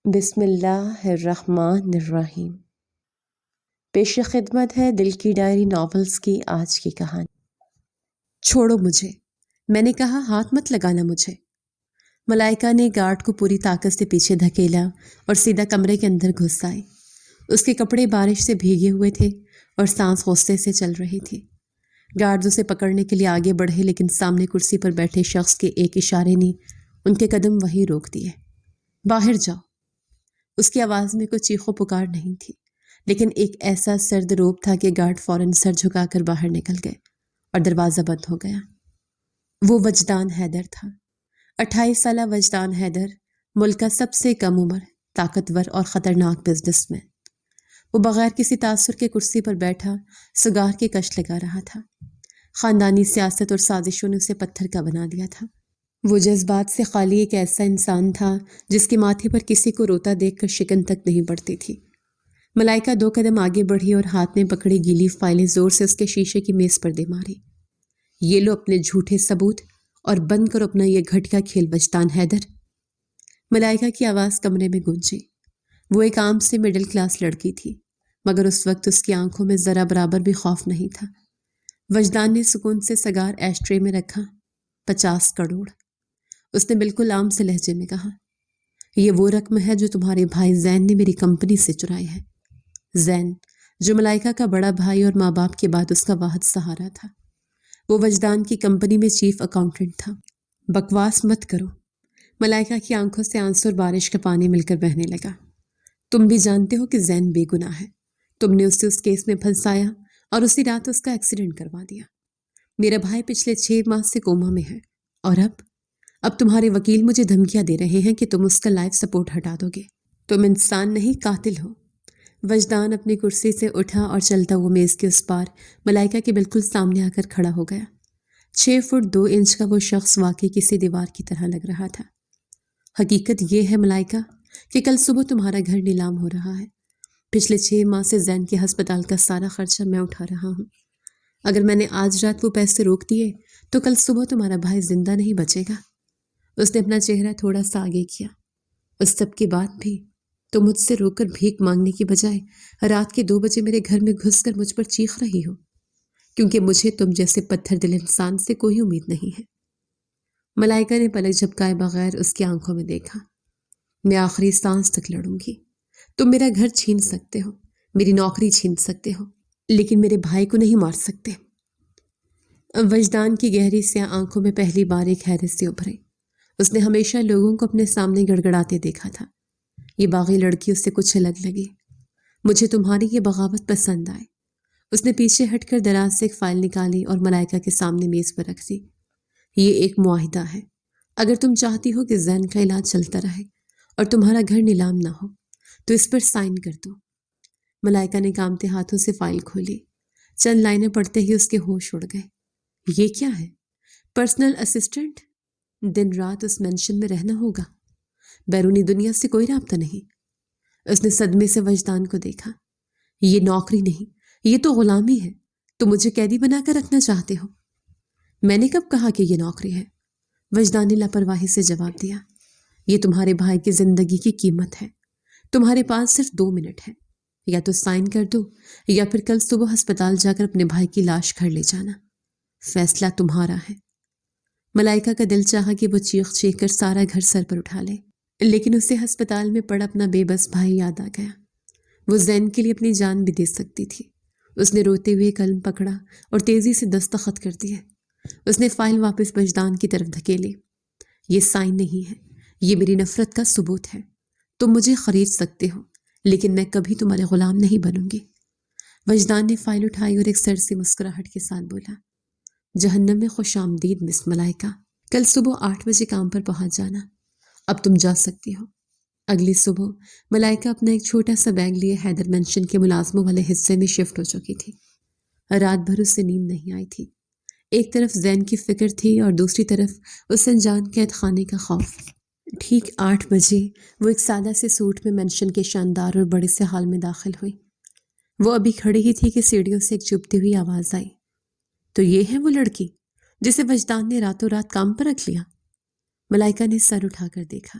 بسم اللہ الرحمن الرحیم۔ پیش خدمت ہے دل کی ڈائری ناولز کی آج کی کہانی۔ چھوڑو مجھے، میں نے کہا، ہاتھ مت لگانا مجھے۔ ملائکہ نے گارڈ کو پوری طاقت سے پیچھے دھکیلا اور سیدھا کمرے کے اندر گھس آئی۔ اس کے کپڑے بارش سے بھیگے ہوئے تھے اور سانس غصے سے چل رہی تھی۔ گارڈز اسے پکڑنے کے لیے آگے بڑھے، لیکن سامنے کرسی پر بیٹھے شخص کے ایک اشارے نے ان کے قدم وہیں روک دیے۔ باہر جاؤ۔ اس کی آواز میں کوئی چیخو پکار نہیں تھی، لیکن ایک ایسا سرد روب تھا کہ گارڈ فوراً سر جھکا کر باہر نکل گئے اور دروازہ بند ہو گیا۔ وہ وجدان حیدر تھا، 28 سالہ وجدان حیدر، ملک کا سب سے کم عمر، طاقتور اور خطرناک بزنس مین۔ وہ بغیر کسی تاثر کے کرسی پر بیٹھا سگار کی کش لگا رہا تھا۔ خاندانی سیاست اور سازشوں نے اسے پتھر کا بنا دیا تھا۔ وہ جذبات سے خالی ایک ایسا انسان تھا جس کے ماتھے پر کسی کو روتا دیکھ کر شکن تک نہیں پڑتی تھی۔ ملائکہ 2 قدم آگے بڑھی اور ہاتھ میں پکڑی گیلی فائلیں زور سے اس کے شیشے کی میز پر دے ماری۔ یہ لو اپنے جھوٹے ثبوت اور بند کرو اپنا یہ گھٹیا کھیل وجدان حیدر۔ ملائکہ کی آواز کمرے میں گونجی۔ وہ ایک عام سے مڈل کلاس لڑکی تھی، مگر اس وقت اس کی آنکھوں میں ذرا برابر بھی خوف نہیں تھا۔ وجدان نے سکون سے سگار ایش ٹرے میں رکھا۔ 50 کروڑ، اس نے بالکل عام سے لہجے میں کہا۔ یہ وہ رقم ہے جو تمہارے بھائی زین نے میری کمپنی سے چرائی ہے۔ زین، جو ملائکہ کا بڑا بھائی اور ماں باپ کے بعد اس کا واحد سہارا تھا، وہ وجدان کی کمپنی میں چیف اکاؤنٹنٹ تھا۔ بکواس مت کرو۔ ملائکہ کی آنکھوں سے آنسو اور بارش کا پانی مل کر بہنے لگا۔ تم بھی جانتے ہو کہ زین بے گناہ ہے۔ تم نے اسے اس کیس میں پھنسایا اور اسی رات اس کا ایکسیڈنٹ کروا دیا۔ میرا بھائی پچھلے 6 ماہ سے کوما میں ہے، اور اب تمہارے وکیل مجھے دھمکیاں دے رہے ہیں کہ تم اس کا لائف سپورٹ ہٹا دو گے۔ تم انسان نہیں، قاتل ہو۔ وجدان اپنی کرسی سے اٹھا اور چلتا وہ میز کے اس پار ملائکہ کے بالکل سامنے آ کر کھڑا ہو گیا۔ 6 فٹ 2 انچ کا وہ شخص واقعی کسی دیوار کی طرح لگ رہا تھا۔ حقیقت یہ ہے ملائکہ کہ کل صبح تمہارا گھر نیلام ہو رہا ہے۔ پچھلے 6 ماہ سے زین کے ہسپتال کا سارا خرچہ میں اٹھا رہا ہوں۔ اگر میں نے آج رات وہ پیسے روک دیے تو کل صبح تمہارا بھائی زندہ نہیں بچے گا۔ اس نے اپنا چہرہ تھوڑا سا آگے کیا۔ اس سب کے بعد بھی تم مجھ سے رو کر بھیک مانگنے کی بجائے رات کے 2 بجے میرے گھر میں گھس کر مجھ پر چیخ رہی ہو، کیونکہ مجھے تم جیسے پتھر دل انسان سے کوئی امید نہیں ہے۔ ملائکہ نے پلک جھپکائے بغیر اس کی آنکھوں میں دیکھا۔ میں آخری سانس تک لڑوں گی۔ تم میرا گھر چھین سکتے ہو، میری نوکری چھین سکتے ہو، لیکن میرے بھائی کو نہیں مار سکتے۔ وجدان کی گہری سیاہ آنکھوں میں پہلی بار ایک حیرت سے ابھری۔ اس نے ہمیشہ لوگوں کو اپنے سامنے گڑگڑاتے دیکھا تھا۔ یہ باغی لڑکی اس سے کچھ الگ لگی۔ مجھے تمہاری یہ بغاوت پسند آئی۔ اس نے پیچھے ہٹ کر دراز سے ایک فائل نکالی اور ملائکہ کے سامنے میز پر رکھ دی۔ یہ ایک معاہدہ ہے۔ اگر تم چاہتی ہو کہ زین کا علاج چلتا رہے اور تمہارا گھر نیلام نہ ہو تو اس پر سائن کر دو۔ ملائکہ نے کانپتے ہاتھوں سے فائل کھولی۔ چند لائنیں پڑھتے ہی اس کے ہوش اڑ گئے۔ یہ کیا ہے؟ Personal assistant? دن رات اس مینشن میں رہنا ہوگا، بیرونی دنیا سے کوئی رابطہ نہیں۔ اس نے صدمے سے وجدان کو دیکھا۔ یہ نوکری نہیں، یہ تو غلامی ہے۔ تم مجھے قیدی بنا کر رکھنا چاہتے ہو؟ میں نے کب کہا کہ یہ نوکری ہے؟ وجدان نے لاپرواہی سے جواب دیا۔ یہ تمہارے بھائی کی زندگی کی قیمت ہے۔ تمہارے پاس صرف 2 منٹ ہے، یا تو سائن کر دو یا پھر کل صبح ہسپتال جا کر اپنے بھائی کی لاش گھر لے جانا۔ فیصلہ تمہارا ہے۔ ملائکہ کا دل چاہا کہ وہ چیخ چیخ کر سارا گھر سر پر اٹھا لے، لیکن اسے ہسپتال میں پڑا اپنا بے بس بھائی یاد آ گیا۔ وہ زین کے لیے اپنی جان بھی دے سکتی تھی۔ اس نے روتے ہوئے قلم پکڑا اور تیزی سے دستخط کر دیے۔ اس نے فائل واپس وجدان کی طرف دھکیلی۔ یہ سائن نہیں ہے، یہ میری نفرت کا ثبوت ہے۔ تم مجھے خرید سکتے ہو، لیکن میں کبھی تمہارے غلام نہیں بنوں گی۔ وجدان نے فائل اٹھائی اور ایک سر سے مسکراہٹ کے ساتھ بولا، جہنم میں خوش آمدید مس ملائکہ۔ کل صبح 8 بجے کام پر پہنچ جانا۔ اب تم جا سکتی ہو۔ اگلی صبح ملائکہ اپنا ایک چھوٹا سا بیگ لیے حیدر مینشن کے ملازموں والے حصے میں شفٹ ہو چکی تھی۔ رات بھر اسے نیند نہیں آئی تھی۔ ایک طرف زین کی فکر تھی اور دوسری طرف اس انجان قید خانے کا خوف۔ ٹھیک 8 بجے وہ ایک سادہ سے سوٹ میں مینشن کے شاندار اور بڑے سے ہال میں داخل ہوئی۔ وہ ابھی کھڑی ہی تھی کہ سیڑھیوں سے ایک چبھتی ہوئی آواز آئی، تو یہ ہے وہ لڑکی جسے وجدان نے راتوں رات کام پر رکھ لیا؟ ملائکہ نے سر اٹھا کر دیکھا۔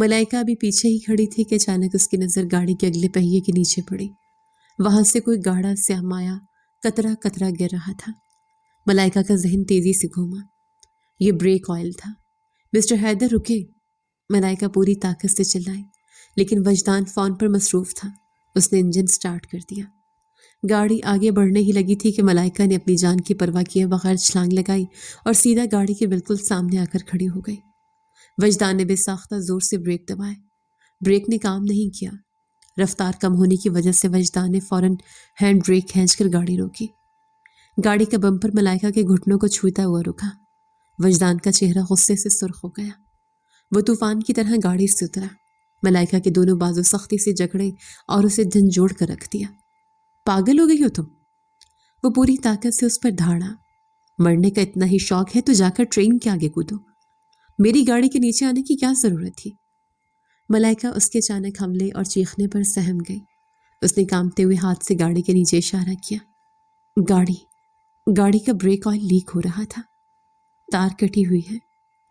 ملائکہ ابھی پیچھے ہی کھڑی تھی کہ اچانک اس کی نظر گاڑی کے اگلے پہیے کے نیچے پڑی۔ وہاں سے کوئی گاڑھا سیاہ مایا قطرہ قطرہ گر رہا تھا۔ ملائکہ کا ذہن تیزی سے گھوما۔ یہ بریک آئل تھا۔ مسٹر حیدر رکے، ملائکہ پوری طاقت سے چلائی، لیکن وجدان فون پر مصروف تھا۔ اس نے انجن سٹارٹ کر دیا۔ گاڑی آگے بڑھنے ہی لگی تھی کہ ملائکہ نے اپنی جان کی پرواہ کیے بغیر چھلانگ لگائی اور سیدھا گاڑی کے بالکل سامنے آ کر کھڑی ہو گئی۔ وجدان نے بے ساختہ زور سے بریک دبائے۔ بریک نے کام نہیں کیا۔ رفتار کم ہونے کی وجہ سے وجدان نے فوراً ہینڈ بریک کھینچ کر گاڑی روکی۔ گاڑی کا بمپر ملائکہ کے گھٹنوں کو چھوتا ہوا رکا۔ وجدان کا چہرہ غصے سے سرخ ہو گیا۔ وہ طوفان کی طرح گاڑی سے اترا۔ ملائکہ کے دونوں بازو سختی سے جکڑے اور اسے جھنجھوڑ کر رکھ دیا۔ پاگل ہو گئی ہو تم؟ وہ پوری طاقت سے اس پر دھاڑا۔ مرنے کا اتنا ہی شوق ہے تو جا کر ٹرین کے آگے کودو۔ میری گاڑی کے نیچے آنے کی کیا ضرورت تھی؟ ملائکہ اس کے اچانک حملے اور چیخنے پر سہم گئی۔ اس نے کانپتے ہوئے ہاتھ سے گاڑی کے نیچے اشارہ کیا۔ گاڑی کا بریک آئل لیک ہو رہا تھا۔ تار کٹی ہوئی ہے۔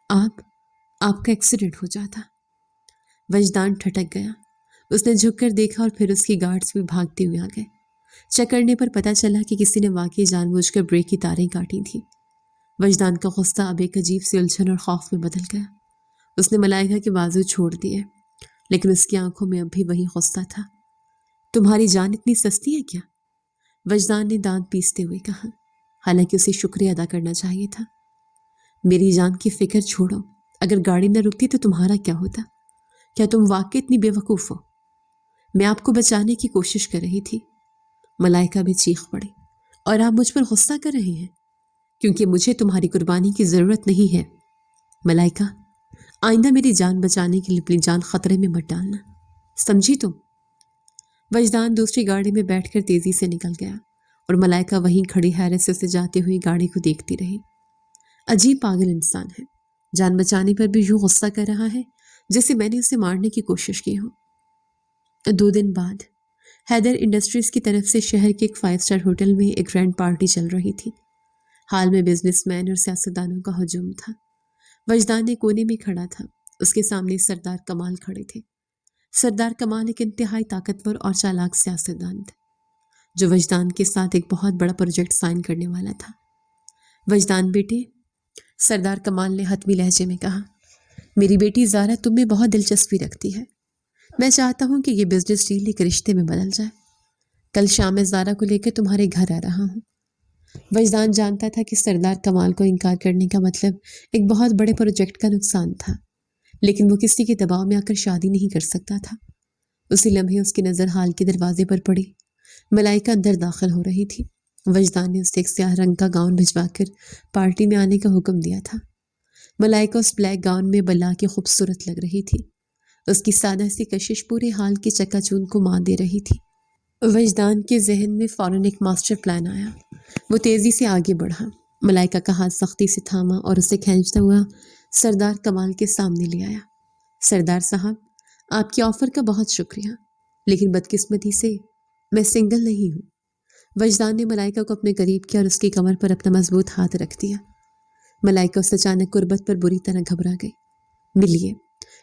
آپ کا ایکسیڈنٹ ہو جاتا۔ وجدان ٹھٹک گیا۔ اس نے جھک کر دیکھا اور پھر اس کی گارڈز بھی بھاگتے ہوئے آ گئے۔ چیک کرنے پر پتہ چلا کہ کسی نے واقعی جان بوجھ کر بریک کی تاریں کاٹی تھیں۔ وجدان کا غصہ اب ایک عجیب سی الجھن اور خوف میں بدل گیا۔ اس نے ملائکہ کے بازو چھوڑ دیے، لیکن اس کی آنکھوں میں اب بھی وہی غصہ تھا۔ تمہاری جان اتنی سستی ہے کیا؟ وجدان نے دانت پیستے ہوئے کہا، حالانکہ اسے شکریہ ادا کرنا چاہیے تھا۔ میری جان کی فکر چھوڑو۔ اگر گاڑی نہ رکتی تو تمہارا کیا ہوتا؟ کیا تم واقعی اتنی بے وقوف ہو؟ میں آپ کو بچانے کی کوشش کر رہی تھی۔ ملائکہ بھی چیخ پڑی۔ اور آپ مجھ پر غصہ کر رہے ہیں کیونکہ مجھے تمہاری قربانی کی ضرورت نہیں ہے۔ ملائکہ، آئندہ میری جان بچانے کے لیے اپنی جان خطرے میں مت ڈالنا، سمجھی تم؟ وجدان دوسری گاڑی میں بیٹھ کر تیزی سے نکل گیا اور ملائکہ وہیں کھڑی حیرت سے اسے جاتے ہوئی گاڑی کو دیکھتی رہی۔ عجیب پاگل انسان ہے، جان بچانے پر بھی یوں غصہ کر رہا ہے جیسے میں نے اسے مارنے کی کوشش کی ہو۔ 2 دن بعد حیدر انڈسٹریز کی طرف سے شہر کے ایک 5 اسٹار ہوٹل میں ایک گرینڈ پارٹی چل رہی تھی۔ حال میں بزنس مین اور سیاستدانوں کا ہجوم تھا۔ وجدان نے کونے میں کھڑا تھا۔ اس کے سامنے سردار کمال کھڑے تھے۔ سردار کمال ایک انتہائی طاقتور اور چالاک سیاستدان تھے جو وجدان کے ساتھ ایک بہت بڑا پروجیکٹ سائن کرنے والا تھا۔ وجدان بیٹے، سردار کمال نے حتمی لہجے میں کہا، میری بیٹی زارا تم میں بہت دلچسپی رکھتی ہے۔ میں چاہتا ہوں کہ یہ بزنس ڈیل ایک رشتے میں بدل جائے۔ کل شام میں زارا کو لے کر تمہارے گھر آ رہا ہوں۔ وجدان جانتا تھا کہ سردار کمال کو انکار کرنے کا مطلب ایک بہت بڑے پروجیکٹ کا نقصان تھا، لیکن وہ کسی کے دباؤ میں آ کر شادی نہیں کر سکتا تھا۔ اسی لمحے اس کی نظر ہال کے دروازے پر پڑی۔ ملائکہ اندر داخل ہو رہی تھی۔ وجدان نے اسے ایک سیاہ رنگ کا گاؤن بھجوا کر پارٹی میں آنے کا حکم دیا تھا۔ ملائکہ اس بلیک گاؤن میں بلا کے خوبصورت لگ رہی تھی۔ اس کی سادہ سی کشش پورے حال کی چکا چوند کو مار دے رہی تھی۔ وجدان کے ذہن میں فوراً ایک ماسٹر پلان آیا۔ وہ تیزی سے آگے بڑھا، ملائکہ کا ہاتھ سختی سے تھاما اور اسے کھینچتا ہوا سردار کمال کے سامنے لے آیا۔ سردار صاحب، آپ کے آفر کا بہت شکریہ، لیکن بدقسمتی سے میں سنگل نہیں ہوں۔ وجدان نے ملائکہ کو اپنے قریب کیا اور اس کی کمر پر اپنا مضبوط ہاتھ رکھ دیا۔ ملائکہ اس اچانک قربت پر بری طرح گھبرا گئی۔ ملیے،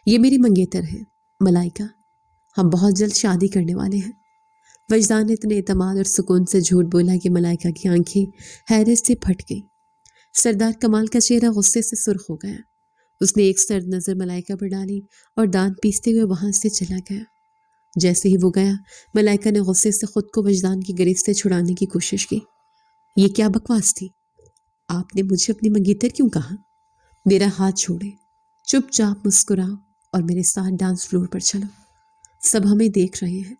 یہ میری منگیتر ہے ملائکہ، ہم بہت جلد شادی کرنے والے ہیں۔ وجدان نے اتنے اعتماد اور سکون سے جھوٹ بولا کہ ملائکہ کی آنکھیں حیرت سے پھٹ گئیں۔ سردار کمال کا چہرہ غصے سے سرخ ہو گیا۔ اس نے ایک سرد نظر ملائکہ پر ڈالی اور دانت پیستے ہوئے وہاں سے چلا گیا۔ جیسے ہی وہ گیا، ملائکہ نے غصے سے خود کو وجدان کی گرفت سے چھڑانے کی کوشش کی۔ یہ کیا بکواس تھی؟ آپ نے مجھے اپنی منگیتر کیوں کہا؟ میرا ہاتھ چھوڑے، چپ چاپ مسکراؤ اور میرے ساتھ ڈانس فلور پر چلو، سب ہمیں دیکھ رہے ہیں۔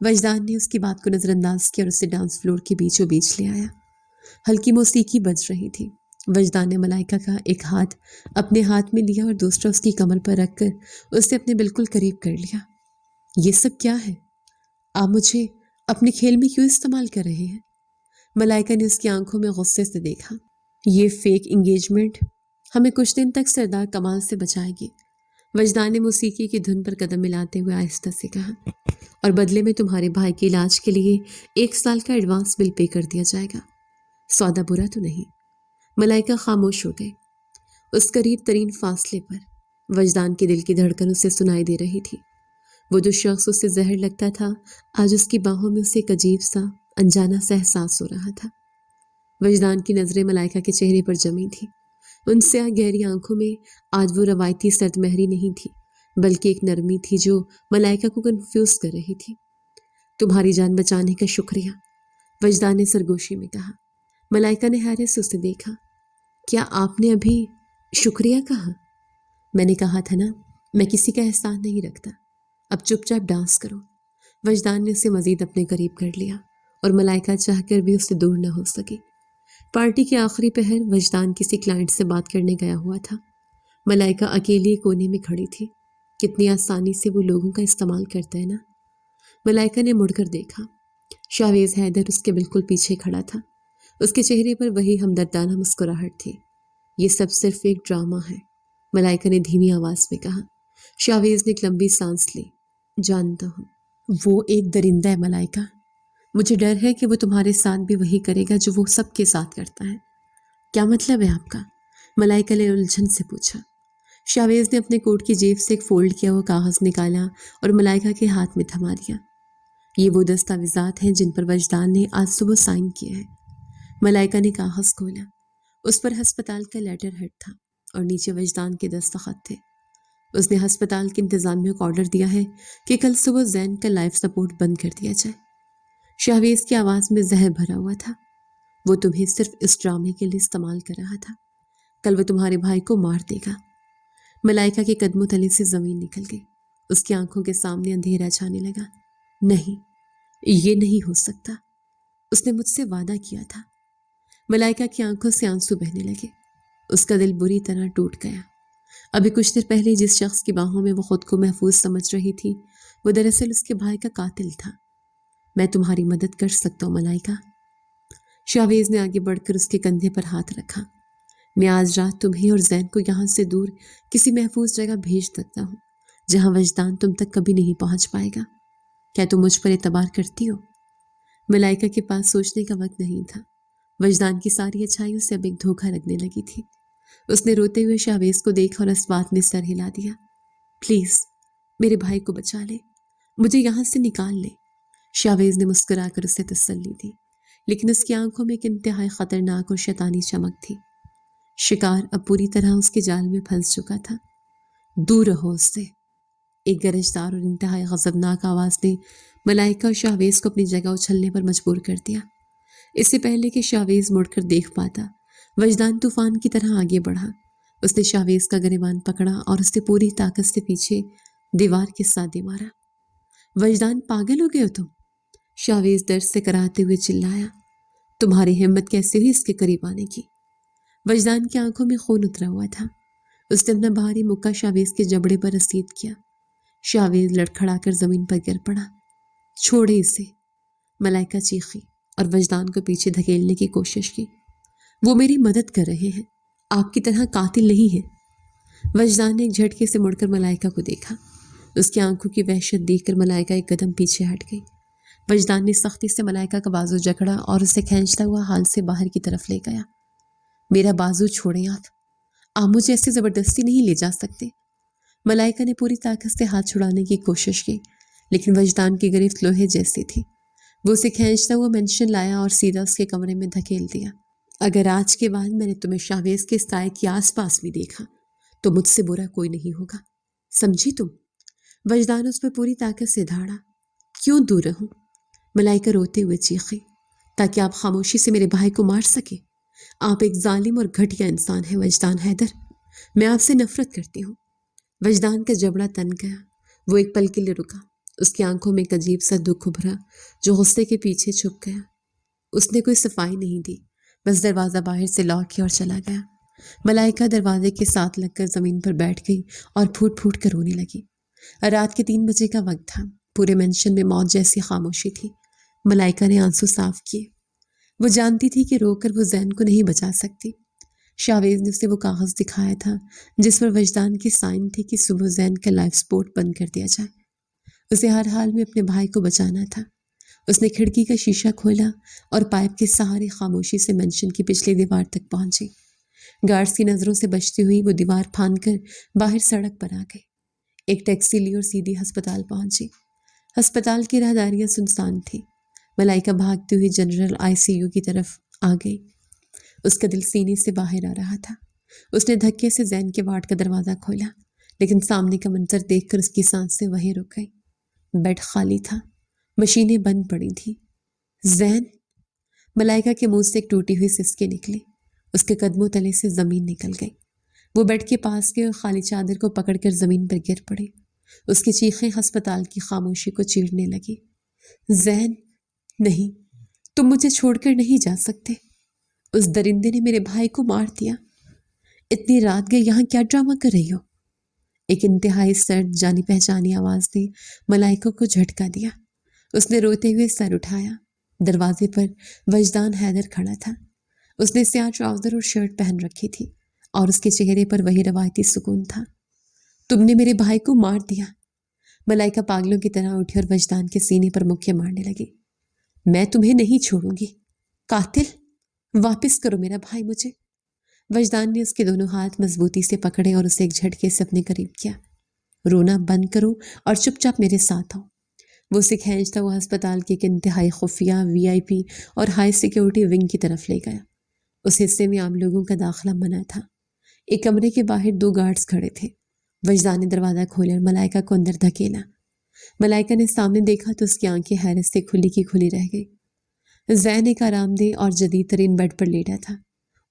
وجدان نے اس کی بات کو نظر انداز کیا اور اسے ڈانس فلور کے بیچوں بیچ لے آیا۔ ہلکی موسیقی بج رہی تھی۔ وجدان نے ملائکہ کا ایک ہاتھ اپنے ہاتھ میں لیا اور دوسرا اس کی کمر پر رکھ کر اسے اپنے بالکل قریب کر لیا۔ یہ سب کیا ہے؟ آپ مجھے اپنے کھیل میں کیوں استعمال کر رہے ہیں؟ ملائکہ نے اس کی آنکھوں میں غصے سے دیکھا۔ یہ فیک انگیجمنٹ ہمیں کچھ دن تک سردار کمال سے بچائے گی۔ وجدان نے موسیقی کی دھن پر قدم ملاتے ہوئے آہستہ سے کہا، اور بدلے میں تمہارے بھائی کے علاج کے لیے 1 سال کا ایڈوانس بل پے کر دیا جائے گا۔ سودا برا تو نہیں؟ ملائکہ خاموش ہو گئی۔ اس قریب ترین فاصلے پر وجدان کے دل کی دھڑکن اسے سنائی دے رہی تھی۔ وہ جو شخص اسے زہر لگتا تھا آج اس کی باہوں میں اسے ایک عجیب سا انجانا سا احساس ہو رہا تھا۔ وجدان کی نظریں ملائکہ کے چہرے پر جمی تھی۔ ان سیاہ گہری آنکھوں میں آج وہ روایتی سرد مہری نہیں تھی بلکہ ایک نرمی تھی جو ملائکہ کو کنفیوز کر رہی تھی۔ تمہاری جان بچانے کا شکریہ، وجدان نے سرگوشی میں کہا۔ ملائکہ نے حیرت سے اسے دیکھا۔ کیا آپ نے ابھی شکریہ کہا؟ میں نے کہا تھا نا، میں کسی کا احسان نہیں رکھتا، اب چپ چاپ ڈانس کرو۔ وجدان نے اسے مزید اپنے قریب کر لیا اور ملائکہ چاہ کر بھی اس سے دور نہ ہو سکی۔ پارٹی کے آخری پہر وجدان کسی کلائنٹ سے بات کرنے گیا ہوا تھا۔ ملائکہ اکیلی کونے میں کھڑی تھی۔ کتنی آسانی سے وہ لوگوں کا استعمال کرتا ہے نا۔ ملائکہ نے مڑ کر دیکھا۔ شاویز حیدر اس کے بالکل پیچھے کھڑا تھا۔ اس کے چہرے پر وہی ہمدردانہ مسکراہٹ تھی۔ یہ سب صرف ایک ڈرامہ ہے، ملائکہ نے دھیمی آواز میں کہا۔ شاویز نے ایک لمبی سانس لی۔ جانتا ہوں، وہ ایک درندہ ہے ملائکہ۔ مجھے ڈر ہے کہ وہ تمہارے ساتھ بھی وہی کرے گا جو وہ سب کے ساتھ کرتا ہے۔ کیا مطلب ہے آپ کا؟ ملائکہ نے الجھن سے پوچھا۔ شاویز نے اپنے کوٹ کی جیب سے ایک فولڈ کیا ہوا کاغذ نکالا اور ملائکہ کے ہاتھ میں تھما دیا۔ یہ وہ دستاویزات ہیں جن پر وجدان نے آج صبح سائن کیا ہے۔ ملائکہ نے کاغذ کھولا۔ اس پر ہسپتال کا لیٹر ہیڈ تھا اور نیچے وجدان کے دستخط تھے۔ اس نے ہسپتال کے انتظامیہ کو آرڈر دیا ہے کہ کل صبح زین کا لائف سپورٹ بند کر دیا جائے۔ شاویز کی آواز میں زہر بھرا ہوا تھا۔ وہ تمہیں صرف اس ڈرامے کے لیے استعمال کر رہا تھا۔ کل وہ تمہارے بھائی کو مار دے گا۔ ملائکہ کے قدموں تلے سے زمین نکل گئی۔ اس کی آنکھوں کے سامنے اندھیرا چھانے لگا۔ نہیں، یہ نہیں ہو سکتا۔ اس نے مجھ سے وعدہ کیا تھا۔ ملائکہ کی آنکھوں سے آنسو بہنے لگے۔ اس کا دل بری طرح ٹوٹ گیا۔ ابھی کچھ دیر پہلے جس شخص کی باہوں میں وہ خود کو محفوظ سمجھ رہی تھی وہ دراصل اس کے بھائی کا قاتل تھا۔ میں تمہاری مدد کر سکتا ہوں ملائکہ۔ شاویز نے آگے بڑھ کر اس کے کندھے پر ہاتھ رکھا۔ میں آج رات تمہیں اور زین کو یہاں سے دور کسی محفوظ جگہ بھیج سکتا ہوں جہاں وجدان تم تک کبھی نہیں پہنچ پائے گا۔ کیا تم مجھ پر اعتبار کرتی ہو؟ ملائکہ کے پاس سوچنے کا وقت نہیں تھا۔ وجدان کی ساری اچھائیوں سے اب ایک دھوکہ لگنے لگی تھی۔ اس نے روتے ہوئے شاویز کو دیکھا اور اس بات میں سر ہلا دیا۔ پلیز میرے بھائی کو بچا لے، مجھے یہاں سے نکال لے۔ شاویز نے مسکرا کر اسے تسلی دی، لیکن اس کی آنکھوں میں ایک انتہائی خطرناک اور شیطانی چمک تھی۔ شکار اب پوری طرح اس کے جال میں پھنس چکا تھا۔ دور رہو اس سے، ایک گرجدار اور انتہائی غضبناک آواز نے ملائکہ اور شاویز کو اپنی جگہ اچھلنے پر مجبور کر دیا۔ اس سے پہلے کہ شاویز مڑ کر دیکھ پاتا، وجدان طوفان کی طرح آگے بڑھا۔ اس نے شاویز کا گریبان پکڑا اور اسے پوری طاقت سے پیچھے دیوار کے ساتھ دے مارا۔ وجدان، پاگل ہو گئے ہو تم؟ شاویز درد سے کراہتے ہوئے چلایا۔ تمہاری ہمت کیسے ہوئی اس کے قریب آنے کی؟ وجدان کی آنکھوں میں خون اترا ہوا تھا۔ اس نے اپنا بھاری مکہ شاویز کے جبڑے پر رسید کیا۔ شاویز لڑکھڑا کر زمین پر گر پڑا۔ چھوڑے اسے، ملائکہ چیخی اور وجدان کو پیچھے دھکیلنے کی کوشش کی۔ وہ میری مدد کر رہے ہیں، آپ کی طرح قاتل نہیں ہیں۔ وجدان نے ایک جھٹکے سے مڑ کر ملائکہ کو دیکھا۔ اس کی آنکھوں کی وحشت دیکھ کر ملائکہ ایک قدم پیچھے ہٹ گئی۔ وجدان نے سختی سے ملائکہ کا بازو جکڑا اور اسے کھینچتا ہوا ہال سے باہر کی طرف لے گیا۔ میرا بازو چھوڑیں آپ مجھے ایسے زبردستی نہیں لے جا سکتے۔ ملائکہ نے پوری طاقت سے ہاتھ چھڑانے کی کوشش کی، لیکن وجدان کی گرفت لوہے جیسی تھی۔ وہ اسے کھینچتا ہوا مینشن لایا اور سیدھا اس کے کمرے میں دھکیل دیا۔ اگر آج کے بعد میں نے تمہیں شاویز کے سائے کے آس پاس بھی دیکھا تو مجھ سے برا کوئی نہیں ہوگا، سمجھی تم؟ وجدان اس پر پوری طاقت سے دھاڑا۔ کیوں دور رہوں؟ ملائکہ روتے ہوئے چیخی۔ تاکہ آپ خاموشی سے میرے بھائی کو مار سکے۔ آپ ایک ظالم اور گھٹیا انسان ہیں وجدان حیدر، میں آپ سے نفرت کرتی ہوں۔ وجدان کا جبڑا تن گیا۔ وہ ایک پل کے لیے رکا۔ اس کی آنکھوں میں ایک عجیب سا دکھ ابھرا جو غصے کے پیچھے چھپ گیا۔ اس نے کوئی صفائی نہیں دی، بس دروازہ باہر سے لاک کیا اور چلا گیا۔ ملائکہ دروازے کے ساتھ لگ کر زمین پر بیٹھ گئی اور پھوٹ پھوٹ کر رونے لگی۔ رات کے 3 بجے کا وقت تھا۔ پورے مینشن میں موت جیسی خاموشی تھی۔ ملائکہ نے آنسو صاف کیے۔ وہ جانتی تھی کہ رو کر وہ زین کو نہیں بچا سکتی۔ شاویز نے اسے وہ کاغذ دکھایا تھا جس پر وجدان کی سائن تھی کہ صبح زین کا لائف سپورٹ بند کر دیا جائے۔ اسے ہر حال میں اپنے بھائی کو بچانا تھا۔ اس نے کھڑکی کا شیشہ کھولا اور پائپ کے سہارے خاموشی سے مینشن کی پچھلی دیوار تک پہنچی۔ گارڈز کی نظروں سے بچتی ہوئی وہ دیوار پھاند کر باہر سڑک پر آ گئی۔ ایک ٹیکسی لی اور سیدھی ہسپتال پہنچی۔ ہسپتال کی راہداریاں سنسان تھی۔ ملائکہ بھاگتی ہوئی جنرل ICU کی طرف آ گئی۔ اس کا دل سینے سے باہر آ رہا تھا۔ اس نے دھکے سے زین کے وارڈ کا دروازہ کھولا، لیکن سامنے کا منظر دیکھ کر اس کی سانسیں وہیں رک گئی۔ بیڈ خالی تھا، مشینیں بند پڑی تھیں۔ زین! ملائکہ کے منہ سے ایک ٹوٹی ہوئی سسکے نکلی۔ اس کے قدموں تلے سے زمین نکل گئی۔ وہ بیڈ کے پاس گئے اور خالی چادر کو پکڑ کر زمین پر گر پڑی۔ اس کی چیخیں ہسپتال کی خاموشی کو چیرنے لگی۔ زین! نہیں، تم مجھے چھوڑ کر نہیں جا سکتے۔ اس درندے نے میرے بھائی کو مار دیا۔ اتنی رات گئے یہاں کیا ڈرامہ کر رہی ہو؟ ایک انتہائی سرد جانی پہچانی آواز نے ملائکہ کو جھٹکا دیا۔ اس نے روتے ہوئے سر اٹھایا۔ دروازے پر وجدان حیدر کھڑا تھا۔ اس نے سیاہ ٹراؤزر اور شرٹ پہن رکھی تھی اور اس کے چہرے پر وہی روایتی سکون تھا۔ تم نے میرے بھائی کو مار دیا۔ ملائکہ پاگلوں کی طرح اٹھی اور وجدان کے سینے پر مکے مارنے لگی۔ میں تمہیں نہیں چھوڑوں گی، قاتل! واپس کرو میرا بھائی مجھے۔ وجدان نے اس کے دونوں ہاتھ مضبوطی سے پکڑے اور اسے ایک جھٹکے سے اپنے قریب کیا۔ رونا بند کرو اور چپ چاپ میرے ساتھ آؤ۔ وہ اسے کھینچتا ہوا ہسپتال کے ایک انتہائی خفیہ VIP اور ہائی سیکیورٹی ونگ کی طرف لے گیا۔ اس حصے میں عام لوگوں کا داخلہ منع تھا۔ ایک کمرے کے باہر 2 گارڈز کھڑے تھے۔ وجدان نے دروازہ کھولا اور ملائکہ کو اندر دھکیلا۔ ملائکہ نے سامنے دیکھا تو اس کی آنکھیں حیرت سے کھلی کی کھلی رہ گئی۔ زین ایک آرام دہ اور جدید ترین بیڈ پر لیٹا تھا۔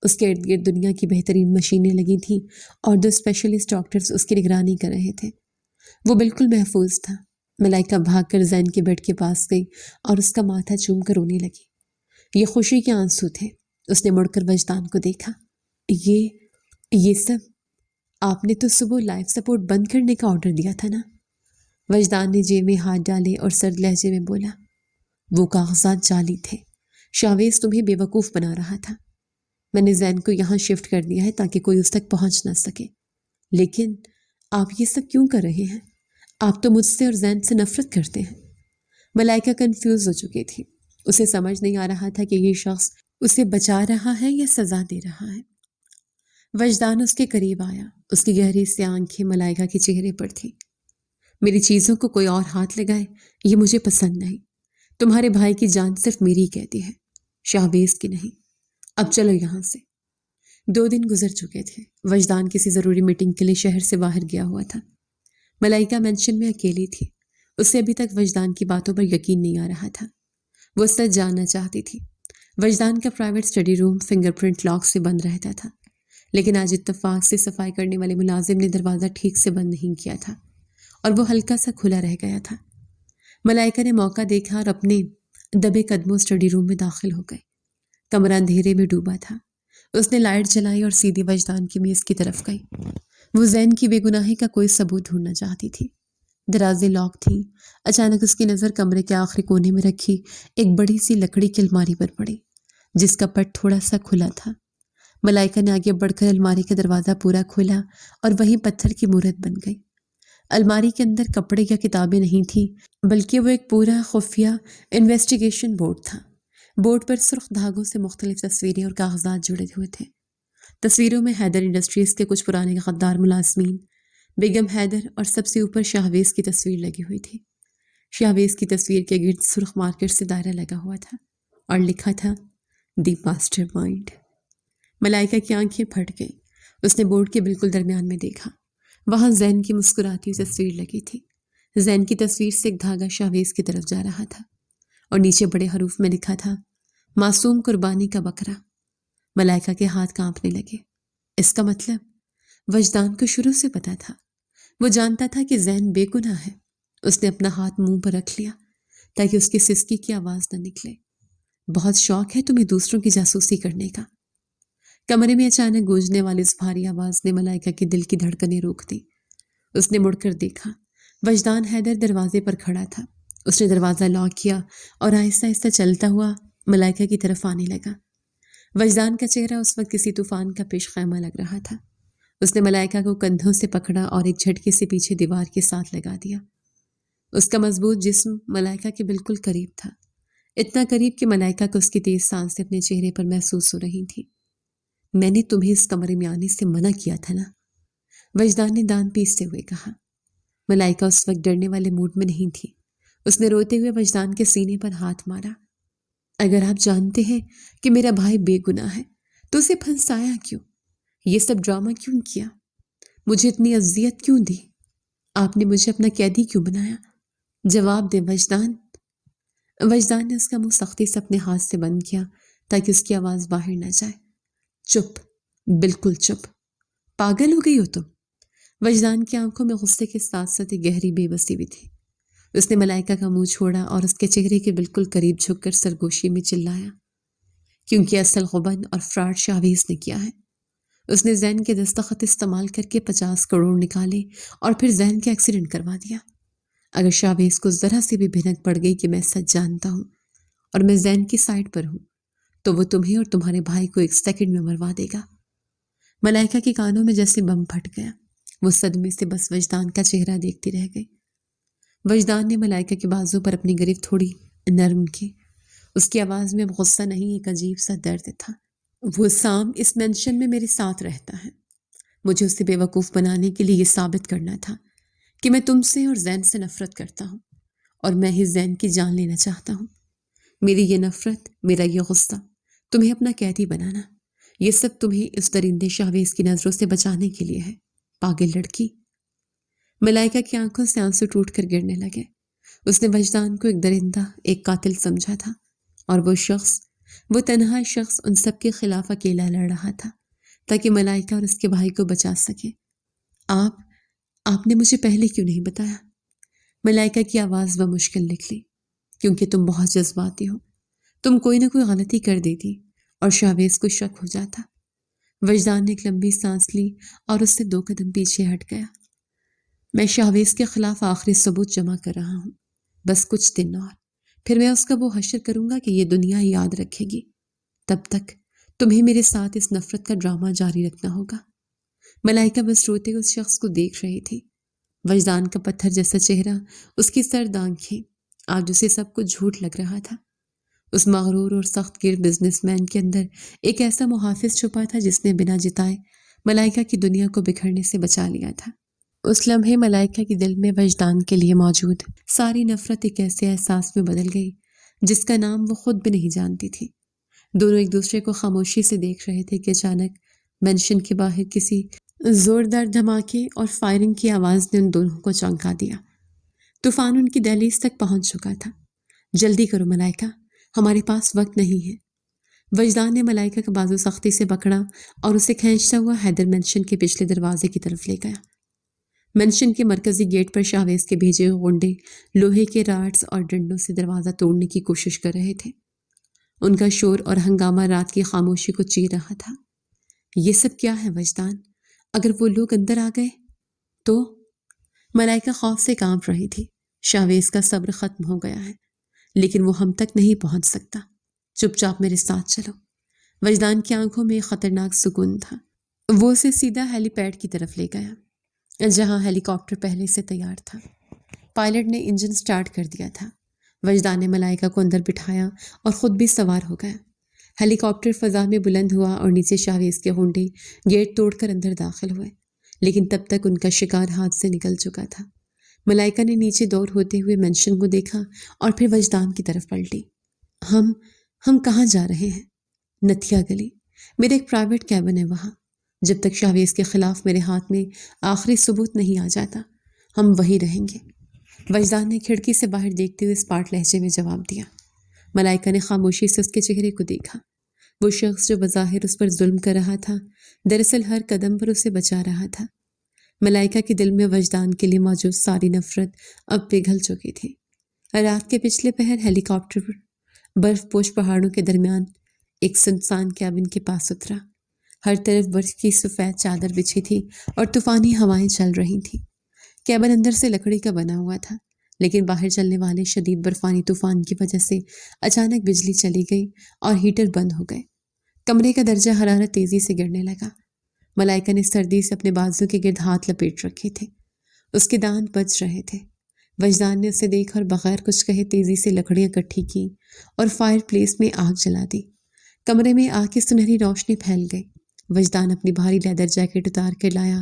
اس کے ارد گرد دنیا کی بہترین مشینیں لگی تھیں اور 2 اسپیشلسٹ ڈاکٹرز اس کی نگرانی کر رہے تھے۔ وہ بالکل محفوظ تھا۔ ملائکہ بھاگ کر زین کے بیڈ کے پاس گئی اور اس کا ماتھا چوم کر رونے لگی۔ یہ خوشی کے آنسو تھے۔ اس نے مڑ کر وجدان کو دیکھا۔ یہ سب آپ نے تو صبح لائف سپورٹ بند کرنے کا آرڈر دیا تھا نا؟ وجدان نے جیب میں ہاتھ ڈالے اور سرد لہجے میں بولا۔ وہ کاغذات جعلی تھے۔ شاویز تمہیں بے وقوف بنا رہا تھا۔ میں نے زین کو یہاں شفٹ کر دیا ہے تاکہ کوئی اس تک پہنچ نہ سکے۔ لیکن آپ یہ سب کیوں کر رہے ہیں؟ آپ تو مجھ سے اور زین سے نفرت کرتے ہیں۔ ملائکہ کنفیوز ہو چکی تھی۔ اسے سمجھ نہیں آ رہا تھا کہ یہ شخص اسے بچا رہا ہے یا سزا دے رہا ہے۔ وجدان اس کے قریب آیا۔ اس کی گہری سی آنکھیں ملائکہ کے چہرے پر تھیں۔ میری چیزوں کو کوئی اور ہاتھ لگائے یہ مجھے پسند نہیں۔ تمہارے بھائی کی جان صرف میری کہتی ہے، شاہبیز کی نہیں۔ اب چلو یہاں سے۔ 2 دن گزر چکے تھے۔ وجدان کسی ضروری میٹنگ کے لیے شہر سے باہر گیا ہوا تھا۔ ملائکہ مینشن میں اکیلی تھی۔ اسے ابھی تک وجدان کی باتوں پر یقین نہیں آ رہا تھا۔ وہ سچ جاننا چاہتی تھی۔ وجدان کا پرائیویٹ اسٹڈی روم فنگر پرنٹ لاک سے بند رہتا تھا، لیکن آج اتفاق سے صفائی کرنے والے ملازم نے دروازہ ٹھیک سے بند نہیں کیا تھا اور وہ ہلکا سا کھلا رہ گیا تھا۔ ملائکہ نے موقع دیکھا اور اپنے دبے قدموں اسٹڈی روم میں داخل ہو گئی۔ کمرہ اندھیرے میں ڈوبا تھا۔ اس نے لائٹ جلائی اور سیدھی وجدان کی میز کی طرف گئی۔ وہ زین کی بے گناہی کا کوئی ثبوت ڈھونڈنا چاہتی تھی۔ دروازے لاک تھیں۔ اچانک اس کی نظر کمرے کے آخری کونے میں رکھی ایک بڑی سی لکڑی کی الماری پر پڑی، جس کا پٹ تھوڑا سا کھلا تھا۔ ملائکہ نے آگے بڑھ کر الماری کا دروازہ پورا کھولا اور وہیں پتھر کی مورت بن گئی۔ الماری کے اندر کپڑے یا کتابیں نہیں تھیں، بلکہ وہ ایک پورا خفیہ انویسٹیگیشن بورڈ تھا۔ بورڈ پر سرخ دھاگوں سے مختلف تصویریں اور کاغذات جڑے ہوئے تھے۔ تصویروں میں حیدر انڈسٹریز کے کچھ پرانے غدار ملازمین، بیگم حیدر اور سب سے اوپر شاہویز کی تصویر لگی ہوئی تھی۔ شاہویز کی تصویر کے گرد سرخ مارکر سے دائرہ لگا ہوا تھا اور لکھا تھا دی ماسٹر مائنڈ۔ ملائکہ کی آنکھیں پھٹ گئیں۔ اس نے بورڈ کے بالکل درمیان میں دیکھا۔ وہاں زین کی مسکراتی تصویر لگی تھی۔ زین کی تصویر سے ایک دھاگا شاہویز کی طرف جا رہا تھا اور نیچے بڑے حروف میں لکھا تھا معصوم قربانی کا بکرا۔ ملائکہ کے ہاتھ کانپنے لگے۔ اس کا مطلب وجدان کو شروع سے پتا تھا۔ وہ جانتا تھا کہ زین بے گناہ ہے۔ اس نے اپنا ہاتھ منہ پر رکھ لیا تاکہ اس کی سسکی کی آواز نہ نکلے۔ بہت شوق ہے تمہیں دوسروں کی جاسوسی کرنے کا۔ کمرے میں اچانک گونجنے والی اس بھاری آواز نے ملائکہ کے دل کی دھڑکنیں روک دی۔ اس نے مڑ کر دیکھا۔ وجدان حیدر دروازے پر کھڑا تھا۔ اس نے دروازہ لاک کیا اور آہستہ آہستہ چلتا ہوا ملائکہ کی طرف آنے لگا۔ وجدان کا چہرہ اس وقت کسی طوفان کا پیش خیمہ لگ رہا تھا۔ اس نے ملائکہ کو کندھوں سے پکڑا اور ایک جھٹکے سے پیچھے دیوار کے ساتھ لگا دیا۔ اس کا مضبوط جسم ملائکہ کے بالکل قریب تھا، اتنا قریب کہ ملائکہ کو اس کی تیز سانسیں اپنے چہرے پر محسوس ہو رہی تھیں۔ میں نے تمہیں اس کمرے میں آنے سے منع کیا تھا نا، وجدان نے دانت پیستے ہوئے کہا۔ ملائکہ اس وقت ڈرنے والے موڈ میں نہیں تھی۔ اس نے روتے ہوئے وجدان کے سینے پر ہاتھ مارا۔ اگر آپ جانتے ہیں کہ میرا بھائی بے گناہ ہے تو اسے پھنسایا کیوں؟ یہ سب ڈرامہ کیوں کیا؟ مجھے اتنی اذیت کیوں دی؟ آپ نے مجھے اپنا قیدی کیوں بنایا؟ جواب دے وجدان۔ وجدان نے اس کا منہ سختی سے اپنے ہاتھ سے بند کیا تاکہ اس کی آواز باہر نہ جائے۔ چپ، بالکل چپ، پاگل ہو گئی ہو تم؟ وجدان کی آنکھوں میں غصے کے ساتھ ساتھ ایک گہری بے بسی بھی تھی۔ اس نے ملائکہ کا منہ چھوڑا اور اس کے چہرے کے بالکل قریب جھک کر سرگوشی میں چلایا، کیونکہ اصل غبن اور فراڈ شاویز نے کیا ہے۔ اس نے زین کے دستخط استعمال کر کے 50 کروڑ نکالے اور پھر زین کا ایکسیڈنٹ کروا دیا۔ اگر شاویز کو ذرا سی بھی بھنک پڑ گئی کہ میں سچ جانتا ہوں اور میں زین کی سائڈ پر ہوں تو وہ تمہیں اور تمہارے بھائی کو 1 سیکنڈ میں مروا دے گا۔ ملائکہ کے کانوں میں جیسے بم پھٹ گیا۔ وہ صدمے سے بس وجدان کا چہرہ دیکھتی رہ گئی۔ وجدان نے ملائکہ کے بازو پر اپنی گرفت تھوڑی نرم کی۔ اس کی آواز میں غصہ نہیں، ایک عجیب سا درد تھا۔ وہ سام اس مینشن میں میرے ساتھ رہتا ہے۔ مجھے اسے بے وقوف بنانے کے لیے یہ ثابت کرنا تھا کہ میں تم سے اور زین سے نفرت کرتا ہوں اور میں ہی زین کی جان لینا چاہتا ہوں۔ میری یہ نفرت، میرا یہ غصہ، تمہیں اپنا قیدی بنانا، یہ سب تمہیں اس درندے شاویز کی نظروں سے بچانے کے لیے ہے، پاگل لڑکی۔ ملائکہ کی آنکھوں سے آنسو ٹوٹ کر گرنے لگے۔ اس نے وجدان کو ایک درندہ، ایک قاتل سمجھا تھا، اور وہ تنہا شخص ان سب کے خلاف اکیلا لڑ رہا تھا تاکہ ملائکہ اور اس کے بھائی کو بچا سکے۔ آپ نے مجھے پہلے کیوں نہیں بتایا؟ ملائکہ کی آواز بمشکل نکلی۔ کیونکہ تم بہت جذباتی ہو، تم کوئی نہ کوئی غلطی کر دیتی اور شاویز کو شک ہو جاتا۔ وجدان نے ایک لمبی سانس لی اور اس سے 2 قدم پیچھے ہٹ گیا۔ میں شاویز کے خلاف آخری ثبوت جمع کر رہا ہوں، بس کچھ دن اور پھر میں اس کا وہ حشر کروں گا کہ یہ دنیا یاد رکھے گی۔ تب تک تمہیں میرے ساتھ اس نفرت کا ڈرامہ جاری رکھنا ہوگا۔ ملائکہ بس روتے اس شخص کو دیکھ رہی تھی۔ وجدان کا پتھر جیسا چہرہ، اس کی سرد آنکھیں، آج اسے سب کچھ جھوٹ لگ رہا تھا۔ اس مغرور اور سخت گیر بزنس مین کے اندر ایک ایسا محافظ چھپا تھا جس نے بنا جتائے ملائکہ کی دنیا کو بکھرنے سے بچا لیا تھا۔ اس لمحے ملائکہ کے دل میں وجدان کے لیے موجود ساری نفرت ایک ایسے احساس میں بدل گئی جس کا نام وہ خود بھی نہیں جانتی تھی۔ دونوں ایک دوسرے کو خاموشی سے دیکھ رہے تھے کہ اچانک مینشن کے باہر کسی زوردار دھماکے اور فائرنگ کی آواز نے ان دونوں کو چونکا دیا۔ طوفان ان کی دہلیز تک پہنچ چکا تھا۔ جلدی کرو ملائکہ، ہمارے پاس وقت نہیں ہے۔ وجدان نے ملائکہ کا بازو سختی سے پکڑا اور اسے کھینچتا ہوا حیدر مینشن کے پچھلے دروازے کی طرف لے گیا۔ مینشن کے مرکزی گیٹ پر شاویز کے بھیجے ہوئے غنڈے لوہے کے راڈز اور ڈنڈوں سے دروازہ توڑنے کی کوشش کر رہے تھے۔ ان کا شور اور ہنگامہ رات کی خاموشی کو چیر رہا تھا۔ یہ سب کیا ہے وجدان؟ اگر وہ لوگ اندر آ گئے تو؟ ملائکہ خوف سے کانپ رہی تھی۔ شاویز کا صبر ختم ہو گیا ہے، لیکن وہ ہم تک نہیں پہنچ سکتا۔ چپ چاپ میرے ساتھ چلو۔ وجدان کی آنکھوں میں خطرناک سکون تھا۔ وہ اسے سیدھا ہیلی پیڈ کی طرف لے گیا، جہاں ہیلی کاپٹر پہلے سے تیار تھا۔ پائلٹ نے انجن سٹارٹ کر دیا تھا۔ وجدان نے ملائکہ کو اندر بٹھایا اور خود بھی سوار ہو گیا۔ ہیلی کاپٹر فضا میں بلند ہوا اور نیچے شاویز کے غنڈے گیٹ توڑ کر اندر داخل ہوئے، لیکن تب تک ان کا شکار ہاتھ سے نکل چکا تھا۔ ملائکہ نے نیچے دور ہوتے ہوئے مینشن کو دیکھا اور پھر وجدان کی طرف پلٹی۔ ہم کہاں جا رہے ہیں؟ نتھیا گلی۔ میرا ایک پرائیویٹ کیبن ہے وہاں۔ جب تک شاویز کے خلاف میرے ہاتھ میں آخری ثبوت نہیں آ جاتا، ہم وہی رہیں گے۔ وجدان نے کھڑکی سے باہر دیکھتے ہوئے اسپاٹ لہجے میں جواب دیا۔ ملائکہ نے خاموشی سے اس کے چہرے کو دیکھا۔ وہ شخص جو بظاہر اس پر ظلم کر رہا تھا، دراصل ہر قدم پر اسے بچا رہا تھا۔ ملائکہ کے دل میں وجدان کے لیے موجود ساری نفرت اب پگھل چکی تھی۔ رات کے پچھلے پہر ہیلی کاپٹر پر برف پوش پہاڑوں کے درمیان ایک سنسان کیبن کے پاس اترا۔ ہر طرف برف کی سفید چادر بچھی تھی اور طوفانی ہوائیں چل رہی تھیں۔ کیبن اندر سے لکڑی کا بنا ہوا تھا، لیکن باہر چلنے والے شدید برفانی طوفان کی وجہ سے اچانک بجلی چلی گئی اور ہیٹر بند ہو گئے۔ کمرے کا درجہ حرارت تیزی سے گرنے لگا۔ ملائکہ نے سردی سے اپنے بازو کے گرد ہاتھ لپیٹ رکھے تھے۔ اس کے دانت بج رہے تھے۔ وجدان نے اسے دیکھ اور بغیر کچھ کہے تیزی سے لکڑیاں اکٹھی کی اور فائر پلیس میں آگ جلا دی۔ کمرے میں آگ کی سنہری روشنی پھیل گئی۔ وجدان اپنی بھاری لیدر جیکٹ اتار کر لایا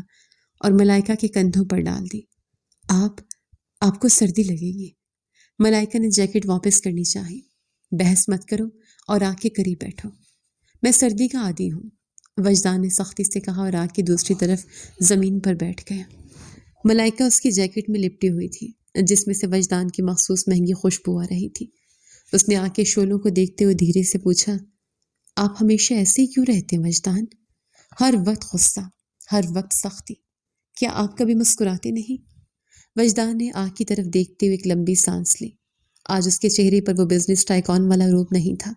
اور ملائکہ کے کندھوں پر ڈال دی۔ آپ کو سردی لگے گی۔ ملائکہ نے جیکٹ واپس کرنی چاہی۔ بحث مت کرو اور آگ کے قریب بیٹھو، میں سردی کا عادی ہوں، وجدان نے سختی سے کہا اور آگ کی دوسری طرف زمین پر بیٹھ گیا۔ ملائکہ اس کی جیکٹ میں لپٹی ہوئی تھی جس میں سے وجدان کی مخصوص مہنگی خوشبو آ رہی تھی۔ اس نے آگ کے شعلوں کو دیکھتے ہوئے دھیرے سے پوچھا، آپ ہمیشہ ایسے ہی کیوں رہتے ہیں وجدان؟ ہر وقت غصہ، ہر وقت سختی، کیا آپ کبھی مسکراتے نہیں؟ وجدان نے آگ کی طرف دیکھتے ہوئے ایک لمبی سانس لی۔ آج اس کے چہرے پر وہ بزنس ٹائکون والا روپ نہیں تھا،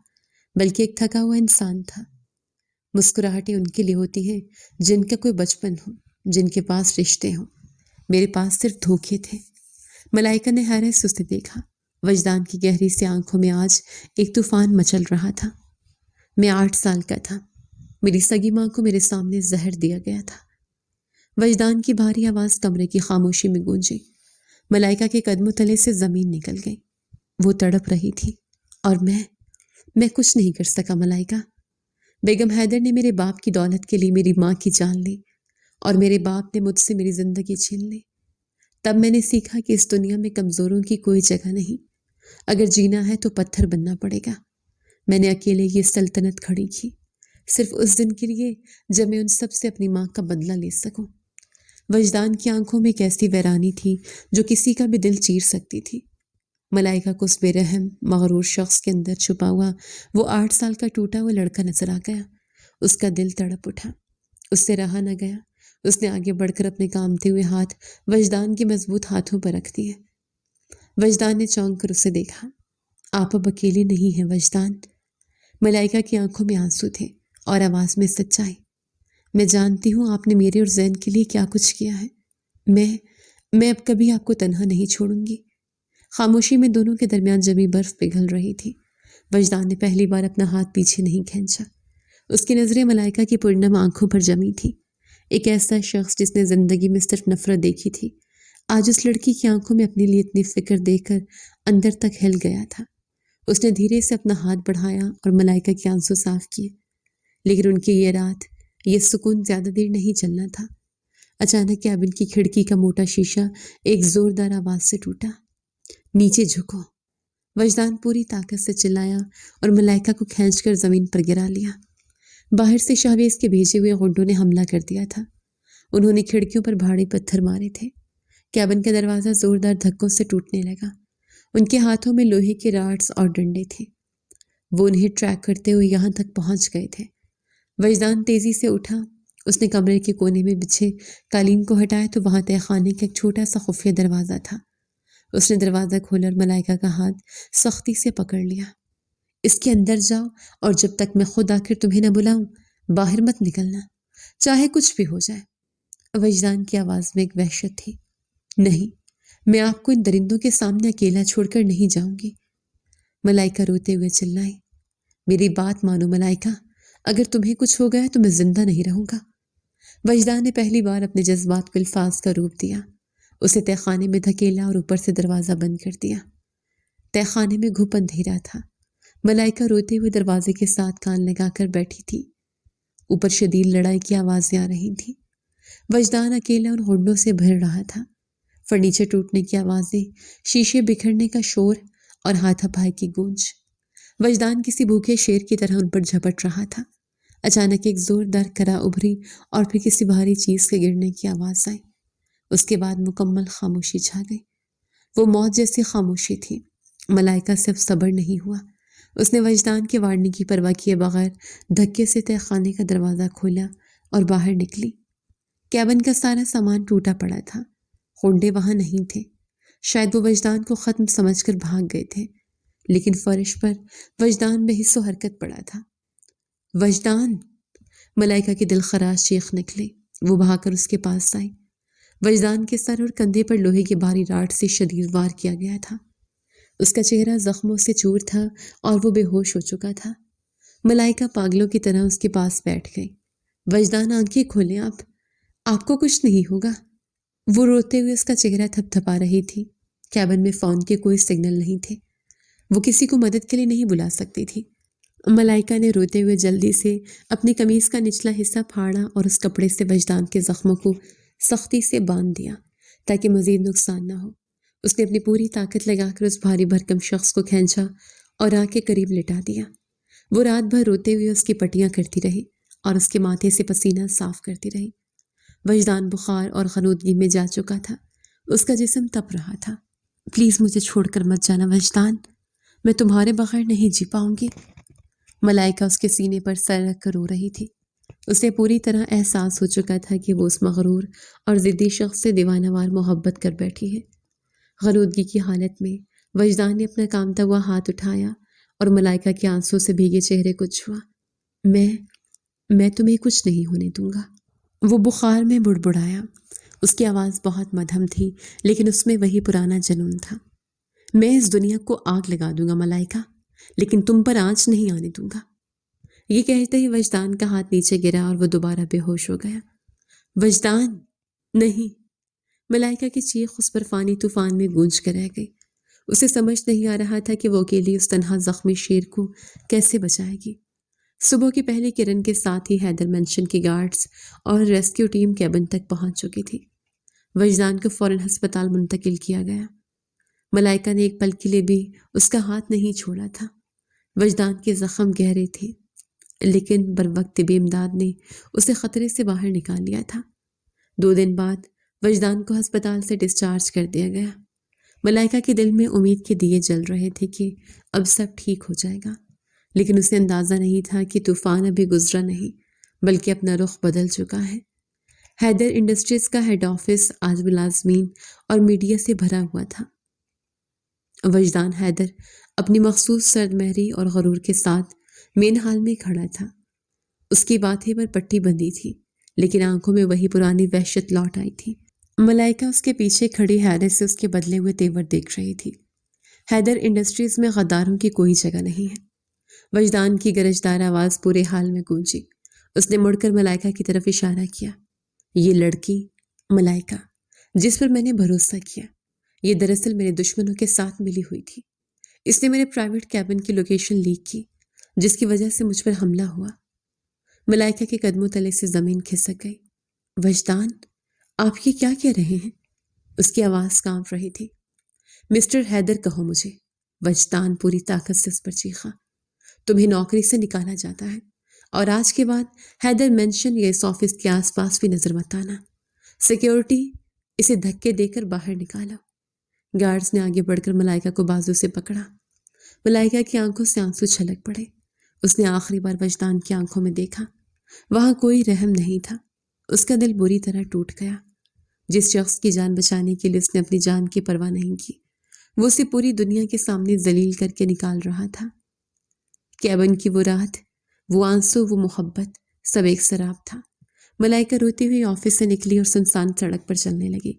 بلکہ ایک تھکا ہوا انسان تھا۔ مسکراہٹیں ان کے لیے ہوتی ہیں جن کا کوئی بچپن ہو، جن کے پاس رشتے ہوں، میرے پاس صرف دھوکے تھے۔ ملائکہ نے حیرت سے اسے دیکھا۔ وجدان کی گہری سی آنکھوں میں آج ایک طوفان مچل رہا تھا۔ میں 8 سال کا تھا، میری سگی ماں کو میرے سامنے زہر دیا گیا تھا۔ وجدان کی بھاری آواز کمرے کی خاموشی میں گونجی۔ ملائکہ کے قدموں تلے سے زمین نکل گئی۔ وہ تڑپ رہی تھی اور میں کچھ نہیں کر سکا ملائکہ۔ بیگم حیدر نے میرے باپ کی دولت کے لیے میری ماں کی جان لی اور میرے باپ نے مجھ سے میری زندگی چھین لی۔ تب میں نے سیکھا کہ اس دنیا میں کمزوروں کی کوئی جگہ نہیں، اگر جینا ہے تو پتھر بننا پڑے گا۔ میں نے اکیلے یہ سلطنت کھڑی کی، صرف اس دن کے لیے جب میں ان سب سے اپنی ماں کا بدلہ لے سکوں۔ وجدان کی آنکھوں میں ایک ایسی ویرانی تھی جو کسی کا بھی دل چیر سکتی تھی۔ ملائکہ کو اس بے رحم مغرور شخص کے اندر چھپا ہوا وہ 8 سال کا ٹوٹا ہوا لڑکا نظر آ گیا۔ اس کا دل تڑپ اٹھا، اس سے رہا نہ گیا۔ اس نے آگے بڑھ کر اپنے کامتے ہوئے ہاتھ وجدان کے مضبوط ہاتھوں پر رکھ دیے۔ وجدان نے چونک کر اسے دیکھا۔ آپ اب اکیلے نہیں ہیں وجدان۔ ملائکہ کی آنکھوں میں آنسو تھے اور آواز میں سچائی۔ میں جانتی ہوں آپ نے میرے اور زین کے لیے کیا کچھ کیا ہے۔ میں اب کبھی آپ کو تنہا نہیں چھوڑوں گی۔ خاموشی میں دونوں کے درمیان جمی برف پگھل رہی تھی۔ وجدان نے پہلی بار اپنا ہاتھ پیچھے نہیں کھینچا۔ اس کی نظریں ملائکہ کی پرنم آنکھوں پر جمی تھی۔ ایک ایسا شخص جس نے زندگی میں صرف نفرت دیکھی تھی، آج اس لڑکی کی آنکھوں میں اپنے لیے اتنی فکر دیکھ کر اندر تک ہل گیا تھا۔ اس نے دھیرے سے اپنا ہاتھ بڑھایا اور ملائکہ کے آنسو صاف کیے، لیکن ان کی یہ رات، یہ سکون زیادہ دیر نہیں چلنا تھا۔ اچانک کیبن کی کھڑکی کا موٹا شیشہ ایک زوردار آواز سے ٹوٹا۔ نیچے جھکو، وجدان پوری طاقت سے چلایا اور ملائکہ کو کھینچ کر زمین پر گرا لیا۔ باہر سے شہویز کے بھیجے ہوئے غنڈوں نے حملہ کر دیا تھا۔ انہوں نے کھڑکیوں پر بھاڑے پتھر مارے تھے۔ کیبن کا دروازہ زوردار دھکوں سے ٹوٹنے لگا۔ ان کے ہاتھوں میں لوہے کے راڈز اور ڈنڈے تھے۔ وہ انہیں ٹریک کرتے ہوئے یہاں تک پہنچ گئے تھے۔ وجدان تیزی سے اٹھا۔ اس نے کمرے کے کونے میں بچھے قالین کو ہٹایا تو وہاں تہہ خانے کا ایک چھوٹا سا خفیہ دروازہ تھا۔ اس نے دروازہ کھولا اور ملائکہ کا ہاتھ سختی سے پکڑ لیا۔ اس کے اندر جاؤ اور جب تک میں خود آ کر تمہیں نہ بلاؤں باہر مت نکلنا، چاہے کچھ بھی ہو جائے۔ وجدان کی آواز میں ایک وحشت تھی۔ نہیں، میں آپ کو ان درندوں کے سامنے اکیلا چھوڑ کر نہیں جاؤں گی۔ ملائکہ روتے ہوئے چلائی، میری بات مانو ملائکہ، اگر تمہیں کچھ ہو گیا تو میں زندہ نہیں رہوں گا۔ وجدان نے پہلی بار اپنے جذبات کو الفاظ کا روپ دیا۔ اسے تہہ خانے میں دھکیلا اور اوپر سے دروازہ بند کر دیا۔ تہہ خانے میں گھپ اندھیرا تھا۔ ملائکہ روتے ہوئے دروازے کے ساتھ کان لگا کر بیٹھی تھی۔ اوپر شدید لڑائی کی آوازیں آ رہی تھیں۔ وجدان اکیلا ان ہونڈوں سے بھر رہا تھا۔ فرنیچر ٹوٹنے کی آوازیں، شیشے بکھرنے کا شور اور ہاتھا پائی کی گونج۔ وجدان کسی بھوکے شیر کی طرح ان پر جھپٹ رہا تھا۔ اچانک ایک زوردار کرا ابھری اور پھر کسی بھاری چیز کے گرنے کی آواز آئی۔ اس کے بعد مکمل خاموشی چھا گئی۔ وہ موت جیسی خاموشی تھی۔ ملائکہ سے اب صبر نہیں ہوا۔ اس نے وجدان کے وارننگ کی پرواہ کیے بغیر دھکے سے تہہ خانے کا دروازہ کھولا اور باہر نکلی۔ کیبن کا سارا سامان ٹوٹا پڑا تھا۔ خونڈے وہاں نہیں تھے۔ شاید وہ وجدان کو ختم سمجھ کر بھاگ گئے تھے، لیکن فرش پر وجدان بے حس و حرکت پڑا تھا۔ وجدان! ملائکہ کے دل خراش چیخ نکلے۔ وہ بھاگ کر اس کے پاس آئی۔ وجدان کے سر اور کندھے پر لوہے کے بھاری راڈ سے شدید وار کیا گیا تھا۔ اس کا چہرہ زخموں سے چور تھا اور وہ بے ہوش ہو چکا تھا۔ ملائکہ پاگلوں کی طرح اس کے پاس بیٹھ گئی۔ وجدان، آنکھیں کھولیں، آپ کو کچھ نہیں ہوگا۔ وہ روتے ہوئے اس کا چہرہ تھپ تھپا رہی تھی۔ کیبن میں فون کے کوئی سگنل نہیں تھے۔ وہ کسی کو مدد کے لیے نہیں بلا سکتی تھی۔ ملائکہ نے روتے ہوئے جلدی سے اپنی قمیص کا نچلا حصہ پھاڑا اور اس کپڑے سے وجدان کے زخموں کو سختی سے باندھ دیا تاکہ مزید نقصان نہ ہو۔ اس نے اپنی پوری طاقت لگا کر اس بھاری بھرکم شخص کو کھینچا اور آگ کے قریب لٹا دیا۔ وہ رات بھر روتے ہوئے اس کی پٹیاں کرتی رہی اور اس کے ماتھے سے پسینہ صاف کرتی رہی۔ وجدان بخار اور غنودگی میں جا چکا تھا، اس کا جسم تپ رہا تھا۔ پلیز مجھے چھوڑ کر مت جانا وجدان، میں تمہارے بغیر نہیں جی پاؤں گی۔ ملائکہ اس کے سینے پر سر رکھ کر رو رہی تھی۔ اسے پوری طرح احساس ہو چکا تھا کہ وہ اس مغرور اور ضدی شخص سے دیوانہ وار محبت کر بیٹھی ہے۔ غنودگی کی حالت میں وجدان نے اپنا کامتا ہوا ہاتھ اٹھایا اور ملائکہ کے آنسوں سے بھیگے چہرے کو چھوا۔ میں تمہیں کچھ نہیں ہونے دوں گا، وہ بخار میں بڑبڑایا۔ اس کی آواز بہت مدھم تھی لیکن اس میں وہی پرانا جنون تھا۔ میں اس دنیا کو آگ لگا دوں گا ملائکہ، لیکن تم پر آنچ نہیں آنے دوں گا۔ یہ کہتے ہی وجدان کا ہاتھ نیچے گرا اور وہ دوبارہ بے ہوش ہو گیا۔ وجدان نہیں! ملائکہ کی چیخ اس پر فانی طوفان میں گونج کر رہ گئی۔ اسے سمجھ نہیں آ رہا تھا کہ وہ اکیلی اس تنہا زخمی شیر کو کیسے بچائے گی۔ صبح کی پہلی کرن کے ساتھ ہی حیدر مینشن کی گارڈز اور ریسکیو ٹیم کیبن تک پہنچ چکی تھی۔ وجدان کو فوراً ہسپتال منتقل کیا گیا۔ ملائکہ نے ایک پل کے لیے بھی اس کا ہاتھ نہیں چھوڑا تھا۔ وجدان کے زخم گہرے تھے لیکن بروقت طبی امداد نے اسے خطرے سے باہر نکال لیا تھا۔ 2 دن بعد وجدان کو ہسپتال سے ڈسچارج کر دیا گیا۔ ملائکہ کے دل میں امید کے دیے جل رہے تھے کہ اب سب ٹھیک ہو جائے گا، لیکن اسے اندازہ نہیں تھا کہ طوفان ابھی گزرا نہیں بلکہ اپنا رخ بدل چکا ہے۔ حیدر انڈسٹریز کا ہیڈ آفس آج ملازمین اور میڈیا سے بھرا ہوا تھا۔ وجدان حیدر اپنی مخصوص سرد مہری اور غرور کے ساتھ مین ہال میں کھڑا تھا۔ اس کی باتیں پر پٹی بندھی تھی لیکن آنکھوں میں وہی پرانی وحشت لوٹ آئی تھی۔ ملائکہ اس کے پیچھے کھڑی حیرت سے اس کے بدلے ہوئے تیور دیکھ رہی تھی۔ حیدر انڈسٹریز میں غداروں کی کوئی جگہ نہیں ہے۔ وجدان کی گرجدار آواز پورے حال میں گونجی۔ اس نے مڑ کر ملائکہ کی طرف اشارہ کیا۔ یہ لڑکی ملائکہ جس پر میں نے بھروسہ کیا، یہ دراصل میرے دشمنوں کے ساتھ ملی ہوئی تھی۔ اس نے میرے پرائیویٹ کیبن کی لوکیشن لیک کی جس کی وجہ سے مجھ پر حملہ ہوا۔ ملائکہ کے قدموں تلے سے زمین کھسک گئی۔ وجدان، آپ یہ کیا کہہ رہے ہیں؟ اس کی آواز کانپ رہی تھی۔ مسٹر حیدر کہو مجھے، وجدان پوری طاقت سے اس پر چیخا۔ تمہیں نوکری سے نکالا جاتا ہے اور آج کے بعد حیدر مینشن یا اس آفس کے آس پاس بھی نظر مت آنا۔ سیکیورٹی اسے دھکے دے کر باہر نکالا۔ گارڈز نے آگے بڑھ کر ملائکہ کو بازو سے پکڑا۔ ملائکہ کی آنکھوں سے آنسو چھلک پڑے۔ اس نے آخری بار وجدان کی آنکھوں میں دیکھا۔ وہاں کوئی رحم نہیں تھا۔ اس کا دل بری طرح ٹوٹ گیا۔ جس شخص کی جان بچانے کے لیے اس نے اپنی جان کی پرواہ نہیں کی، وہ اسے پوری دنیا کے سامنے ذلیل کر کے نکال رہا تھا۔ کیبن کی وہ رات، وہ آنسو، وہ محبت، سب ایک سراب تھا۔ ملائکہ روتی ہوئی آفس سے نکلی اور سنسان سڑک پر چلنے لگی۔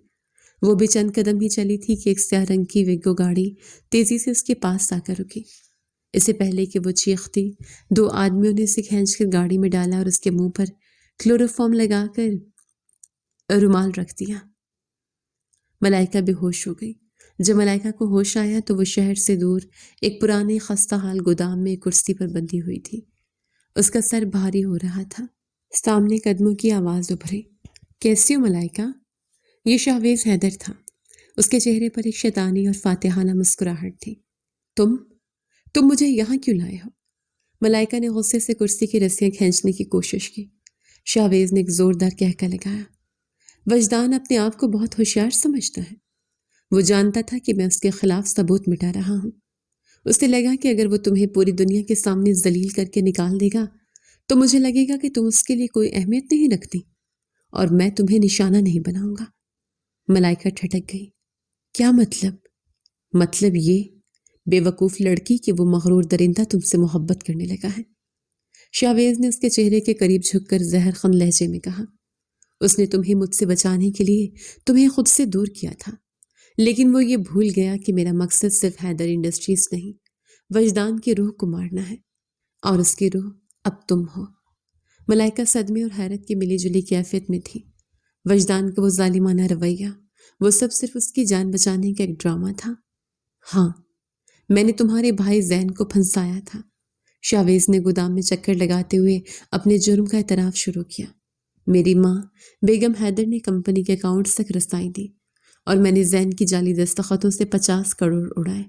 وہ بھی چند قدم ہی چلی تھی کہ ایک سیاہ رنگ کی ویگو گاڑی تیزی سے اس کے پاس آ کر رکی۔ اس سے پہلے کہ وہ چیختی، 2 آدمیوں نے اسے کھینچ کر گاڑی میں ڈالا اور اس کے منہ پر کلوروفارم لگا کر رومال رکھ دیا۔ ملائکہ بے ہوش ہو گئی۔ جب ملائکہ کو ہوش آیا تو وہ شہر سے دور ایک پرانے خستہ حال گودام میں ایک کرسی پر بندھی ہوئی تھی۔ اس کا سر بھاری ہو رہا تھا۔ سامنے قدموں کی آواز ابھری۔ کیسی ہو ملائکہ؟ یہ شاہویز حیدر تھا۔ اس کے چہرے پر ایک شیطانی اور فاتحانہ مسکراہٹ تھی۔ تم مجھے یہاں کیوں لائے ہو؟ ملائکہ نے غصے سے کرسی کی رسیاں کھینچنے کی کوشش کی۔ شاہویز نے ایک زوردار کہکہ لگایا۔ وجدان اپنے آپ کو بہت ہوشیار سمجھتا ہے۔ وہ جانتا تھا کہ میں اس کے خلاف ثبوت مٹا رہا ہوں۔ اسے لگا کہ اگر وہ تمہیں پوری دنیا کے سامنے ذلیل کر کے نکال دے گا تو مجھے لگے گا کہ تم اس کے لیے کوئی اہمیت نہیں رکھتی اور میں تمہیں نشانہ نہیں بناؤں گا۔ ملائکہ ٹھٹک گئی۔ کیا مطلب؟ مطلب یہ بے وقوف لڑکی کہ وہ مغرور درندہ تم سے محبت کرنے لگا ہے۔ شاہویز نے اس کے چہرے کے قریب جھک کر زہر خند لہجے میں کہا۔ اس نے تمہیں مجھ سے بچانے کے لیے تمہیں خود سے دور کیا تھا، لیکن وہ یہ بھول گیا کہ میرا مقصد صرف حیدر انڈسٹریز نہیں، وجدان کی روح کو مارنا ہے، اور اس کی روح اب تم ہو۔ ملائکہ صدمے اور حیرت کی ملی جلی کیفیت میں تھی۔ وجدان کا وہ ظالمانہ رویہ، وہ سب صرف اس کی جان بچانے کا ایک ڈرامہ تھا۔ ہاں، میں نے تمہارے بھائی زین کو پھنسایا تھا۔ شاویز نے گودام میں چکر لگاتے ہوئے اپنے جرم کا اعتراف شروع کیا۔ میری ماں بیگم حیدر نے کمپنی کے اکاؤنٹس تک رسائی دی اور میں نے زین کی جعلی دستخطوں سے 50 کروڑ اڑائے۔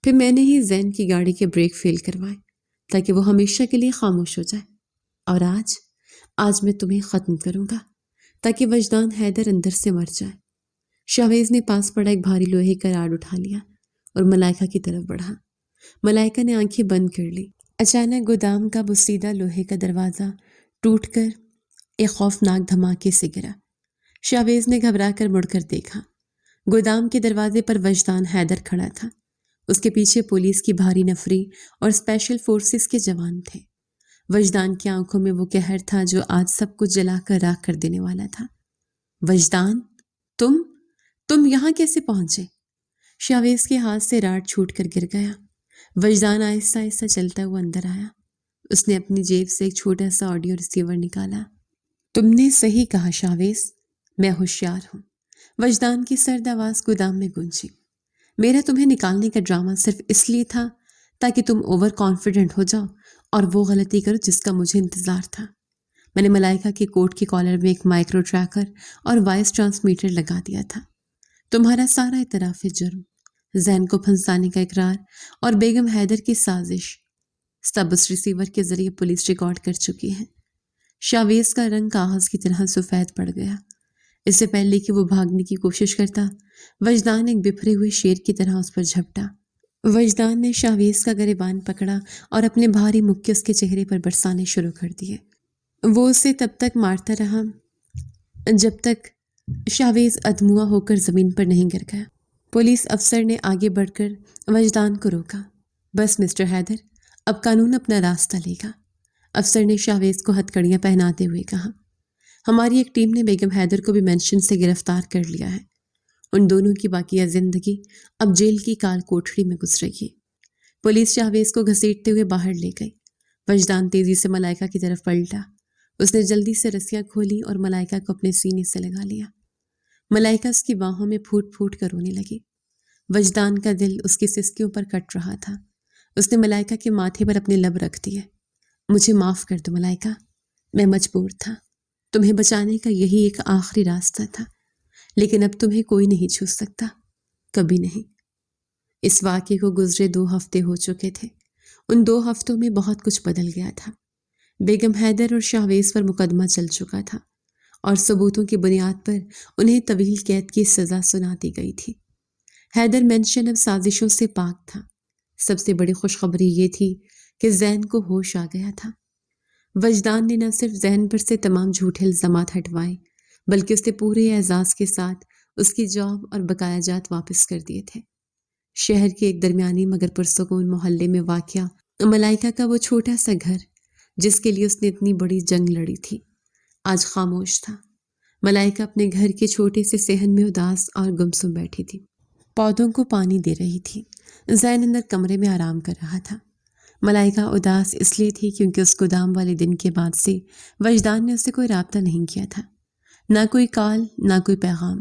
پھر میں نے ہی زین کی گاڑی کے بریک فیل کروائے تاکہ وہ ہمیشہ کے لیے خاموش ہو جائے۔ اور آج میں تمہیں ختم کروں گا تاکہ وجدان حیدر اندر سے مر جائے۔ شاویز نے پاس پڑا ایک بھاری لوہے کا راڈ اٹھا لیا اور ملائکہ کی طرف بڑھا۔ ملائکہ نے آنکھیں بند کر لی۔ اچانک گودام کا بسیدہ لوہے کا دروازہ ٹوٹ کر ایک خوفناک دھماکے سے گرا۔ شاویز نے گھبرا کر مڑ کر دیکھا۔ گودام کے دروازے پر وجدان حیدر کھڑا تھا۔ اس کے پیچھے پولیس کی بھاری نفری اور اسپیشل فورسز کے جوان تھے۔ وجدان کی آنکھوں میں وہ قہر تھا جو آج سب کچھ جلا کر راکھ کر دینے والا تھا۔ وجدان، تم یہاں کیسے پہنچے؟ شاویز کے ہاتھ سے راڈ چھوٹ کر گر گیا۔ وجدان آہستہ آہستہ چلتا ہوا اندر آیا۔ اس نے اپنی جیب سے ایک چھوٹا سا آڈیو ریسیور نکالا۔ تم نے صحیح کہا شاویز، میں ہوشیار ہوں۔ وجدان کی سرد آواز گودام میں گونجی۔ میرا تمہیں نکالنے کا ڈرامہ صرف اس لیے تھا تاکہ تم اوور کانفیڈنٹ ہو جاؤ اور وہ غلطی کرو جس کا مجھے انتظار تھا۔ میں نے ملائکہ کے کوٹ کے کالر میں ایک مائکرو ٹریکر اور وائس ٹرانسمیٹر لگا دیا تھا۔ تمہارا سارا اعتراف جرم، زین کو پھنسانے کا اقرار اور بیگم حیدر کی سازش سب اس ریسیور کے ذریعے پولیس ریکارڈ کر چکی ہے۔ شاویز کا رنگ کاغذ کی طرح سفید پڑ گیا۔ اس سے پہلے کہ وہ بھاگنے کی کوشش کرتا، وجدان ایک بپھرے ہوئے شیر کی طرح اس پر جھپٹا۔ وجدان نے شاویز کا گریبان پکڑا اور اپنے بھاری مکے اس کے چہرے پر برسانے شروع کر دیے۔ وہ اسے تب تک مارتا رہا جب تک شاویز ادموا ہو کر زمین پر نہیں گر گیا۔ پولیس افسر نے آگے بڑھ کر وجدان کو روکا۔ بس مسٹر حیدر، اب قانون اپنا راستہ لے گا، افسر نے شاویز کو ہتھکڑیاں پہناتے ہوئے کہا۔ ہماری ایک ٹیم نے بیگم حیدر کو بھی مینشن سے گرفتار کر لیا ہے۔ ان دونوں کی باقیہ زندگی اب جیل کی کال کوٹڑی میں گزرے گی۔ پولیس شاویز کو گھسیٹتے ہوئے باہر لے گئی۔ وجدان تیزی سے ملائکہ کی طرف پلٹا۔ اس نے جلدی سے رسیاں کھولی اور ملائکہ کو اپنے سینے سے لگا لیا۔ ملائکہ اس کی باہوں میں پھوٹ پھوٹ کر رونے لگی۔ وجدان کا دل اس کی سسکیوں پر کٹ رہا تھا۔ اس نے ملائکہ کے ماتھے پر اپنے لب رکھ دیے۔ مجھے معاف کر دو ملائکہ، میں مجبور تھا۔ تمہیں بچانے کا یہی ایک آخری راستہ تھا، لیکن اب تمہیں کوئی نہیں چھو سکتا، کبھی نہیں۔ اس واقعے کو گزرے 2 ہفتے ہو چکے تھے۔ ان 2 ہفتوں میں بہت کچھ بدل گیا تھا۔ بیگم حیدر اور شاویز پر مقدمہ چل چکا تھا اور ثبوتوں کی بنیاد پر انہیں طویل قید کی سزا سنا دی گئی تھی۔ حیدر مینشن اب سازشوں سے پاک تھا۔ سب سے بڑی خوشخبری یہ تھی کہ زین کو ہوش آ گیا تھا۔ وجدان نے نہ صرف زین پر سے تمام جھوٹے الزامات ہٹوائے بلکہ اسے پورے اعزاز کے ساتھ اس کی جاب اور بقایا جات واپس کر دیے تھے۔ شہر کے ایک درمیانی مگر پرسکون محلے میں واقع ملائکہ کا وہ چھوٹا سا گھر جس کے لیے اس نے اتنی بڑی جنگ لڑی تھی، آج خاموش تھا۔ ملائکہ اپنے گھر کے چھوٹے سے صحن میں اداس اور گمسم بیٹھی تھی، پودوں کو پانی دے رہی تھی۔ زین اندر کمرے میں آرام کر رہا تھا۔ ملائکہ اداس اس لیے تھی کیونکہ اس گودام والے دن کے بعد سے وجدان نے اسے کوئی رابطہ نہیں کیا تھا، نہ کوئی کال، نہ کوئی پیغام۔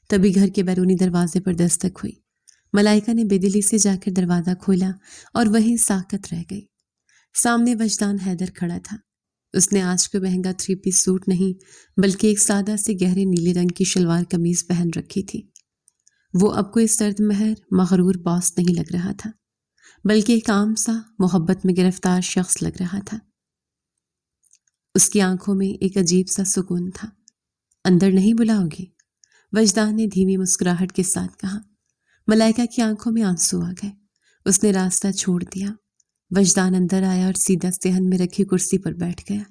تبھی گھر کے بیرونی دروازے پر دستک ہوئی۔ ملائکہ نے بے دلی سے جا کر دروازہ کھولا اور وہیں ساکت رہ گئی۔ سامنے وجدان حیدر کھڑا تھا۔ اس نے آج کوئی مہنگا 3 پیس سوٹ نہیں بلکہ ایک سادہ سی گہرے نیلے رنگ کی شلوار قمیض پہن رکھی تھی۔ وہ اب کوئی سرد مہر مغرور باس نہیں لگ رہا تھا بلکہ ایک عام سا محبت میں گرفتار شخص لگ رہا تھا۔ اس کی آنکھوں میں ایک عجیب سا سکون تھا۔ اندر نہیں بلاؤ گی؟ وجدان نے دھیمی مسکراہٹ کے ساتھ کہا۔ ملائکہ کی آنکھوں میں آنسو آ گئے۔ اس نے راستہ چھوڑ دیا۔ وجدان اندر آیا اور سیدھا صحن میں رکھی کرسی پر بیٹھ گیا۔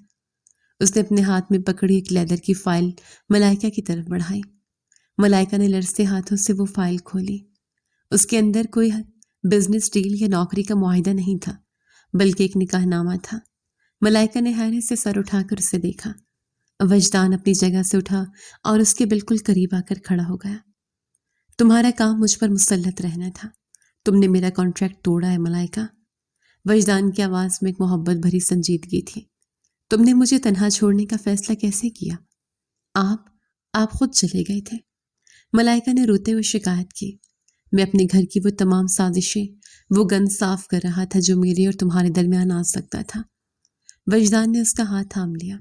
اس نے اپنے ہاتھ میں پکڑی ایک لیدر کی فائل ملائکہ کی طرف بڑھائی۔ ملائکہ نے لرزتے ہاتھوں سے وہ فائل کھولی۔ اس کے اندر کوئی بزنس ڈیل یا نوکری کا معاہدہ نہیں تھا بلکہ ایک نکاح نامہ تھا۔ ملائکہ نے حیرت سے سر اٹھا کر اسے دیکھا۔ وجدان اپنی جگہ سے اٹھا اور اس کے بالکل قریب آ کر کھڑا ہو گیا۔ تمہارا کام مجھ پر مسلط رہنا تھا، تم نے میرا کانٹریکٹ توڑا ہے ملائکہ۔ وجدان کی آواز میں ایک محبت بھری سنجیدگی تھی۔ تم نے مجھے تنہا چھوڑنے کا فیصلہ کیسے کیا؟ آپ خود چلے گئے تھے۔ ملائکہ نے روتے ہوئے شکایت کی۔ میں اپنے گھر کی وہ تمام سازشیں، وہ گند صاف کر رہا تھا جو میرے اور تمہارے درمیان آ سکتا تھا۔ وجدان نے اس کا ہاتھ تھام لیا۔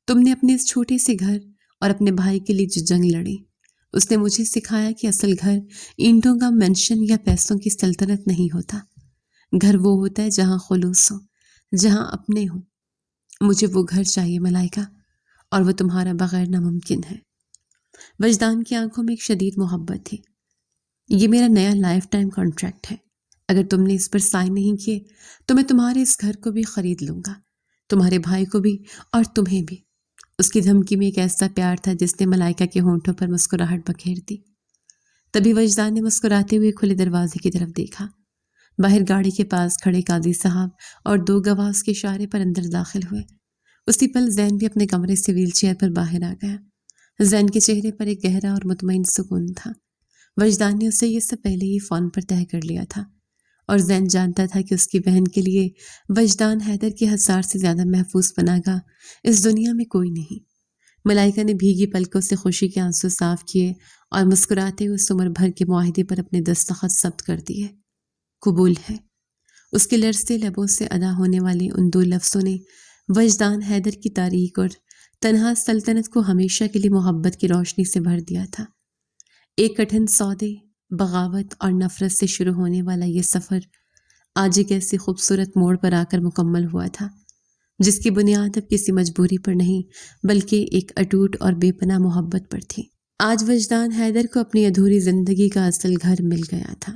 تم نے اپنے اس چھوٹے سے گھر اور اپنے بھائی کے لیے جو جنگ لڑی، اس نے مجھے سکھایا کہ اصل گھر اینٹوں کا مینشن یا پیسوں کی سلطنت نہیں ہوتا۔ گھر وہ ہوتا ہے جہاں خلوص ہو، جہاں اپنے ہوں۔ مجھے وہ گھر چاہیے ملائکہ، اور وہ تمہارا بغیر ناممکن ہے۔ وجدان کی آنکھوں میں ایک شدید محبت تھی۔ یہ میرا نیا لائف ٹائم کانٹریکٹ ہے۔ اگر تم نے اس پر سائن نہیں کیے تو میں تمہارے اس گھر کو بھی خرید لوں گا، تمہارے بھائی کو بھی اور تمہیں بھی۔ اس کی دھمکی میں ایک ایسا پیار تھا جس نے ملائکہ کے ہونٹوں پر مسکراہٹ بکھیر دی۔ تبھی وجدان نے مسکراتے ہوئے کھلے دروازے کی طرف دیکھا۔ باہر گاڑی کے پاس کھڑے قاضی صاحب اور دو گواہ اس کے اشارے پر اندر داخل ہوئے۔ اسی پل زین بھی اپنے کمرے سے ویل چیئر پر باہر آ گیا۔ زین کے چہرے پر ایک گہرا اور مطمئن سکون تھا۔ وجدان نے اسے یہ سب پہلے ہی فون پر طے کر لیا تھا، اور زین جانتا تھا کہ اس کی بہن کے لیے وجدان حیدر کی 1000 سے زیادہ محفوظ پناہ گاہ اس دنیا میں کوئی نہیں۔ ملائکہ نے بھیگی پلکوں سے خوشی کے آنسو صاف کیے اور مسکراتے ہوئے اس عمر بھر کے معاہدے پر اپنے دستخط ثبت کر دیے۔ قبول ہے۔ اس کے لرزتے لبوں سے ادا ہونے والے ان 2 لفظوں نے وجدان حیدر کی تاریک اور تنہا سلطنت کو ہمیشہ کے لیے محبت کی روشنی سے بھر دیا تھا۔ ایک کٹھن سودے، بغاوت اور نفرت سے شروع ہونے والا یہ سفر آج ایک ایسی خوبصورت موڑ پر آ کر مکمل ہوا تھا جس کی بنیاد اب کسی مجبوری پر نہیں بلکہ ایک اٹوٹ اور بے پناہ محبت پر تھی۔ آج وجدان حیدر کو اپنی ادھوری زندگی کا اصل گھر مل گیا تھا۔